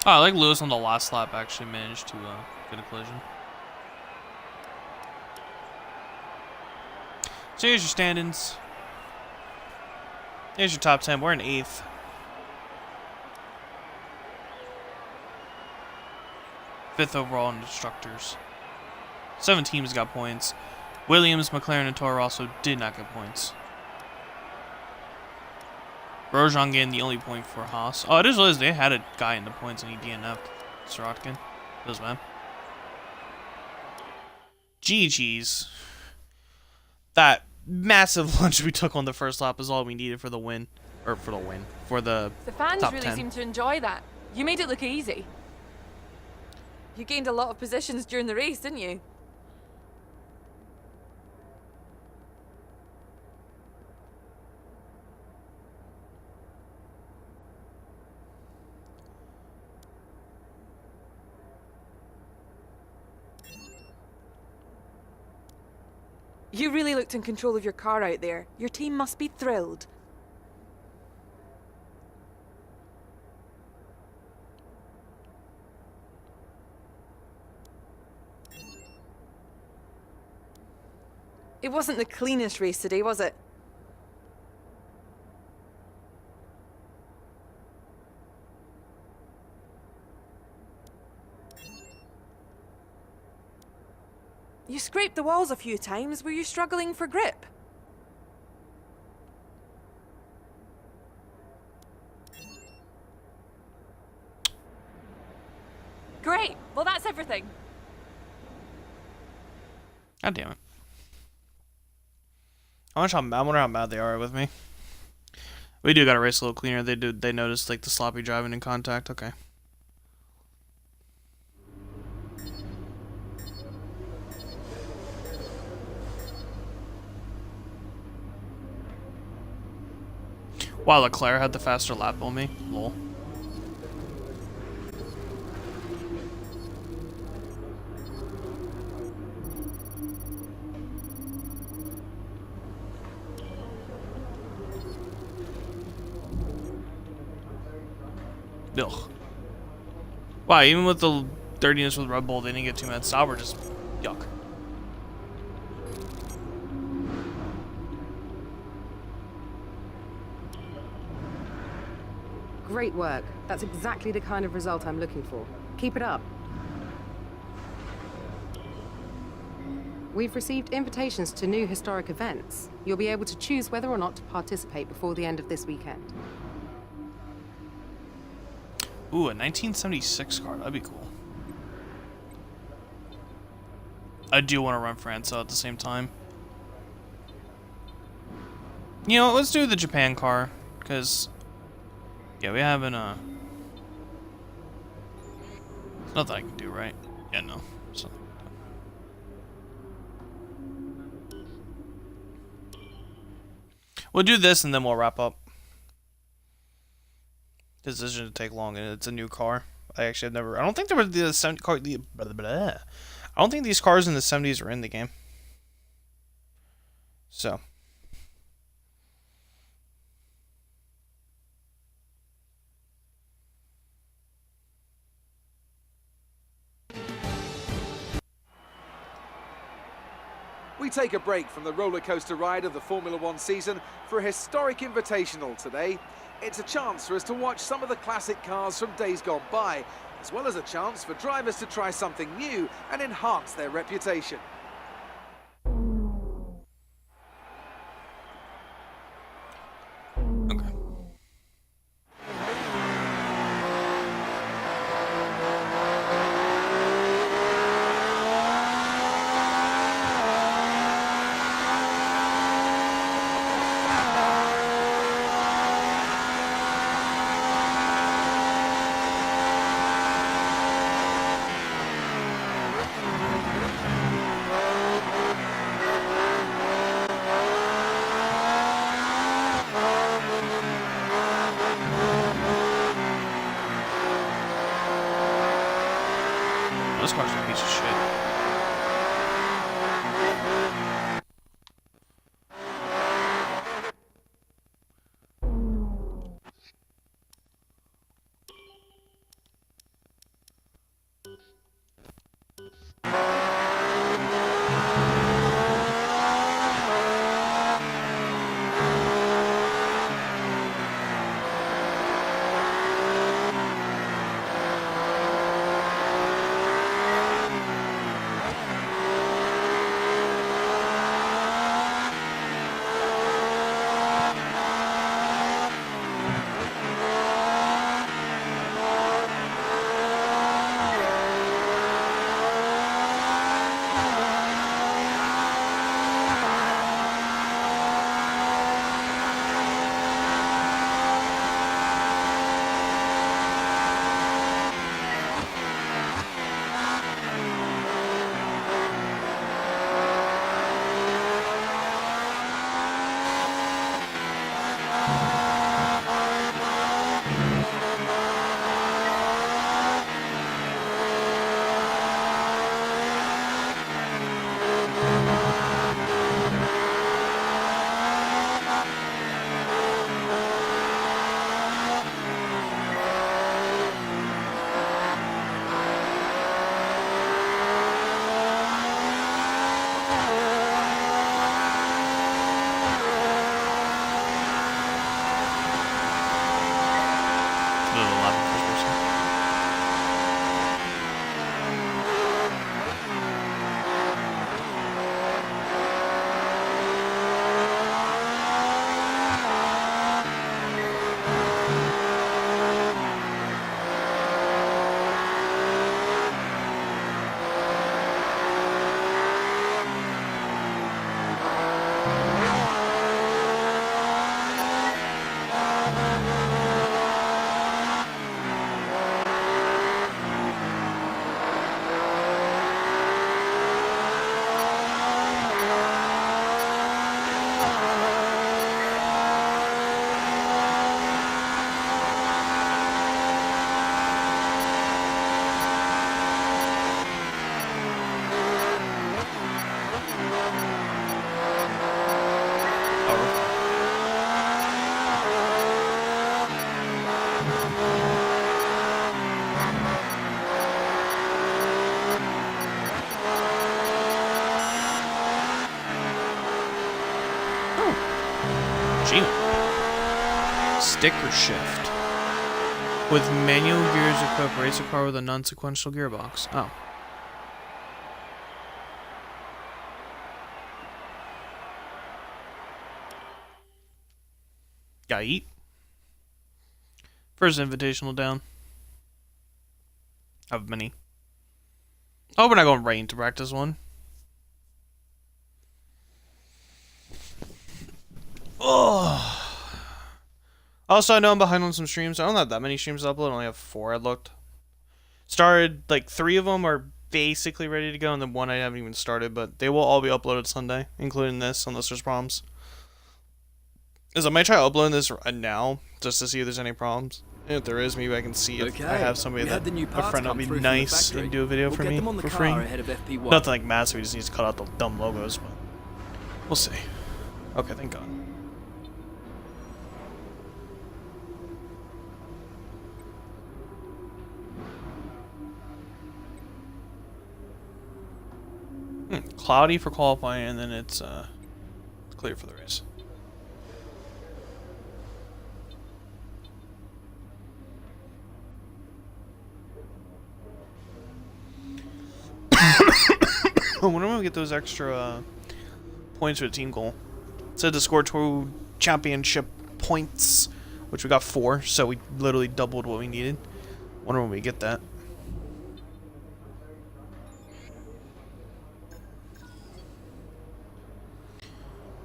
Oh, I like Lewis on the last lap actually managed to get a collision. So here's your standings. Here's your top 10. We're in 8th. Fifth overall in Constructors. 7 teams got points. Williams, McLaren, and Toro Rosso did not get points. Grosjean getting the only point for Haas. Oh, it is what it is. They had a guy in the points and he DNF'd. Sirotkin. Does man. GG's. That massive lunge we took on the first lap is all we needed for the win. Or for the win. For the The fans top really 10. seem to enjoy that. You made it look easy. You gained a lot of positions during the race, didn't you? You really looked in control of your car out there. Your team must be thrilled. It wasn't the cleanest race today, was it? You scraped the walls a few times. Were you struggling for grip? Great. Well, that's everything. God damn it. I wonder how mad they are with me. We do gotta race a little cleaner. They noticed like the sloppy driving in contact. Okay. Wow, Leclerc had the faster lap on me. Lol. Ugh. Wow, even with the dirtiness with Red Bull, they didn't get too mad. Sauber just yuck. Great work. That's exactly the kind of result I'm looking for. Keep it up. We've received invitations to new historic events. You'll be able to choose whether or not to participate before the end of this weekend. Ooh, a 1976 car. That'd be cool. I do want to run France at the same time. You know, let's do the Japan car, because yeah, we haven't there's nothing I can do, right? Yeah, no. So, we'll do this and then we'll wrap up. This shouldn't take long, and it's a new car. I don't think there were the 70 car. I don't think these cars in the 70s were in the game. So. We take a break from the roller coaster ride of the Formula One season for a historic invitational today. It's a chance for us to watch some of the classic cars from days gone by, as well as a chance for drivers to try something new and enhance their reputation. Okay. This car's a piece of shit. Sticker shift. With manual gears equipped, race a car with a non-sequential gearbox. Oh. Gotta eat. First invitational down. Of many. Oh, we're not going right into practice one. Oh. Also, I know I'm behind on some streams. I don't have that many streams to upload. I only have 4, I looked. Started, like, 3 of them are basically ready to go, and then 1 I haven't even started, but they will all be uploaded Sunday, including this, unless there's problems. Because I might try uploading this now, just to see if there's any problems. And if there is, maybe I can see if I have somebody that, a friend that would be nice and do a video for me for free. Nothing like massive, we just need to cut out the dumb logos, but we'll see. Okay, thank God. Cloudy for qualifying, and then it's clear for the race. When do we get those extra points for the team goal? It said to score 2 championship points, which we got 4, so we literally doubled what we needed. Wonder when we get that.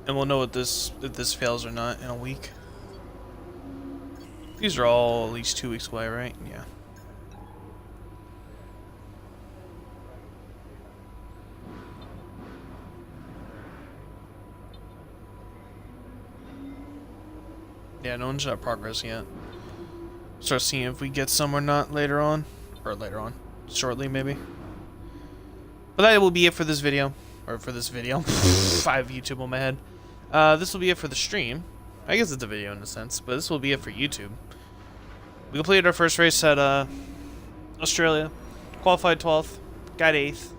And we'll know what if this fails or not in a week. These are all at least 2 weeks away, right? Yeah. Yeah, no one's got progress yet. Start seeing if we get some or not later on. Or later on. Shortly, maybe. But that will be it for this video. Or for this video. I have YouTube on my head. This will be it for the stream. I guess it's a video in a sense, but this will be it for YouTube. We completed our first race at Australia. Qualified 12th. Got 8th.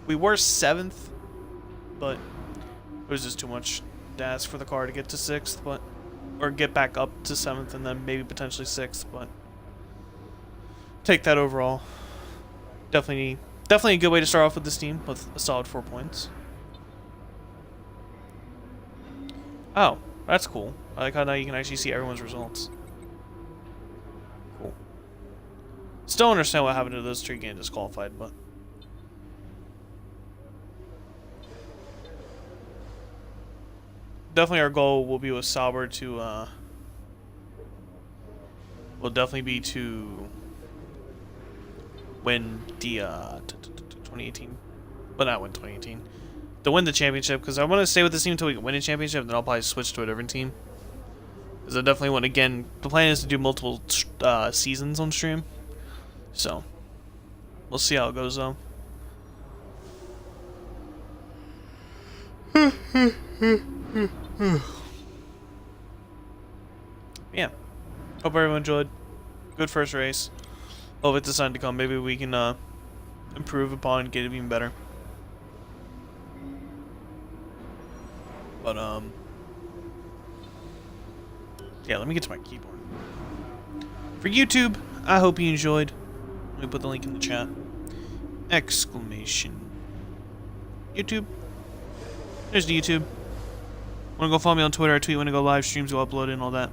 We were 7th, but it was just too much to ask for the car to get to 6th, but or get back up to 7th and then maybe potentially 6th, but take that overall. Definitely a good way to start off with this team with a solid 4 points. Oh, that's cool. I like how now you can actually see everyone's results. Cool. Still don't understand what happened to those 3 getting disqualified, but definitely our goal will be with Sauber to will definitely be to win the 2018, but not win 2018, to win the championship, because I want to stay with this team until we can win a championship, then I'll probably switch to a different team, because I definitely want, again, the plan is to do multiple seasons on stream, so we'll see how it goes though. Yeah, hope everyone enjoyed. Good first race. Hope it's decided to come. Maybe we can improve upon and get it even better. But yeah, let me get to my keyboard. For YouTube, I hope you enjoyed. Let me put the link in the chat. Exclamation YouTube. There's the YouTube. Want to go follow me on Twitter? I tweet when I go live streams, go upload it and all that.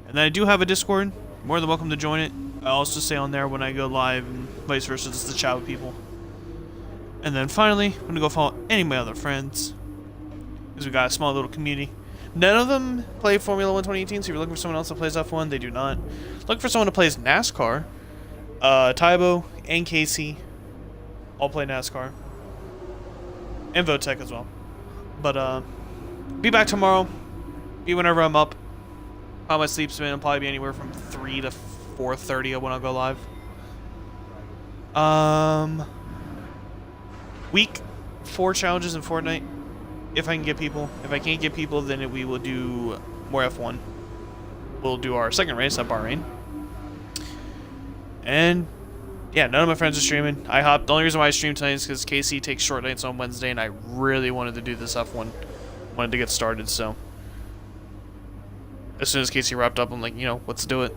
And then I do have a Discord. More than welcome to join it. I also stay on there when I go live and vice versa, just to chat with people. And then finally, I'm gonna go follow any of my other friends, because we got a small little community. None of them play Formula 1 2018, so if you're looking for someone else that plays F1, they do not. Look for someone who plays NASCAR. Tybo and Casey all play NASCAR. And Votech as well. But be back tomorrow. Be whenever I'm up. How my sleep's been, I'll probably be anywhere from 3 to 4:30 when I'll go live. Week 4 challenges in Fortnite, if I can get people. If I can't get people, then we will do more F1. We'll do our second race at Bahrain. And yeah, none of my friends are streaming. The only reason why I stream tonight is because Casey takes short nights on Wednesday, and I really wanted to do this F1. Wanted to get started, so as soon as Casey wrapped up, I'm like, you know, let's do it.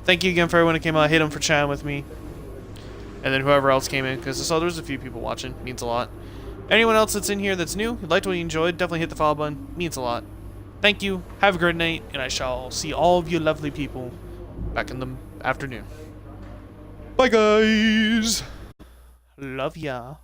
Thank you again for everyone who came out. Hit him for chatting with me. And then whoever else came in, because I saw there was a few people watching. Means a lot. Anyone else that's in here that's new, who liked what you enjoyed, definitely hit the follow button. Means a lot. Thank you. Have a great night, and I shall see all of you lovely people back in the afternoon. Bye, guys. Love ya.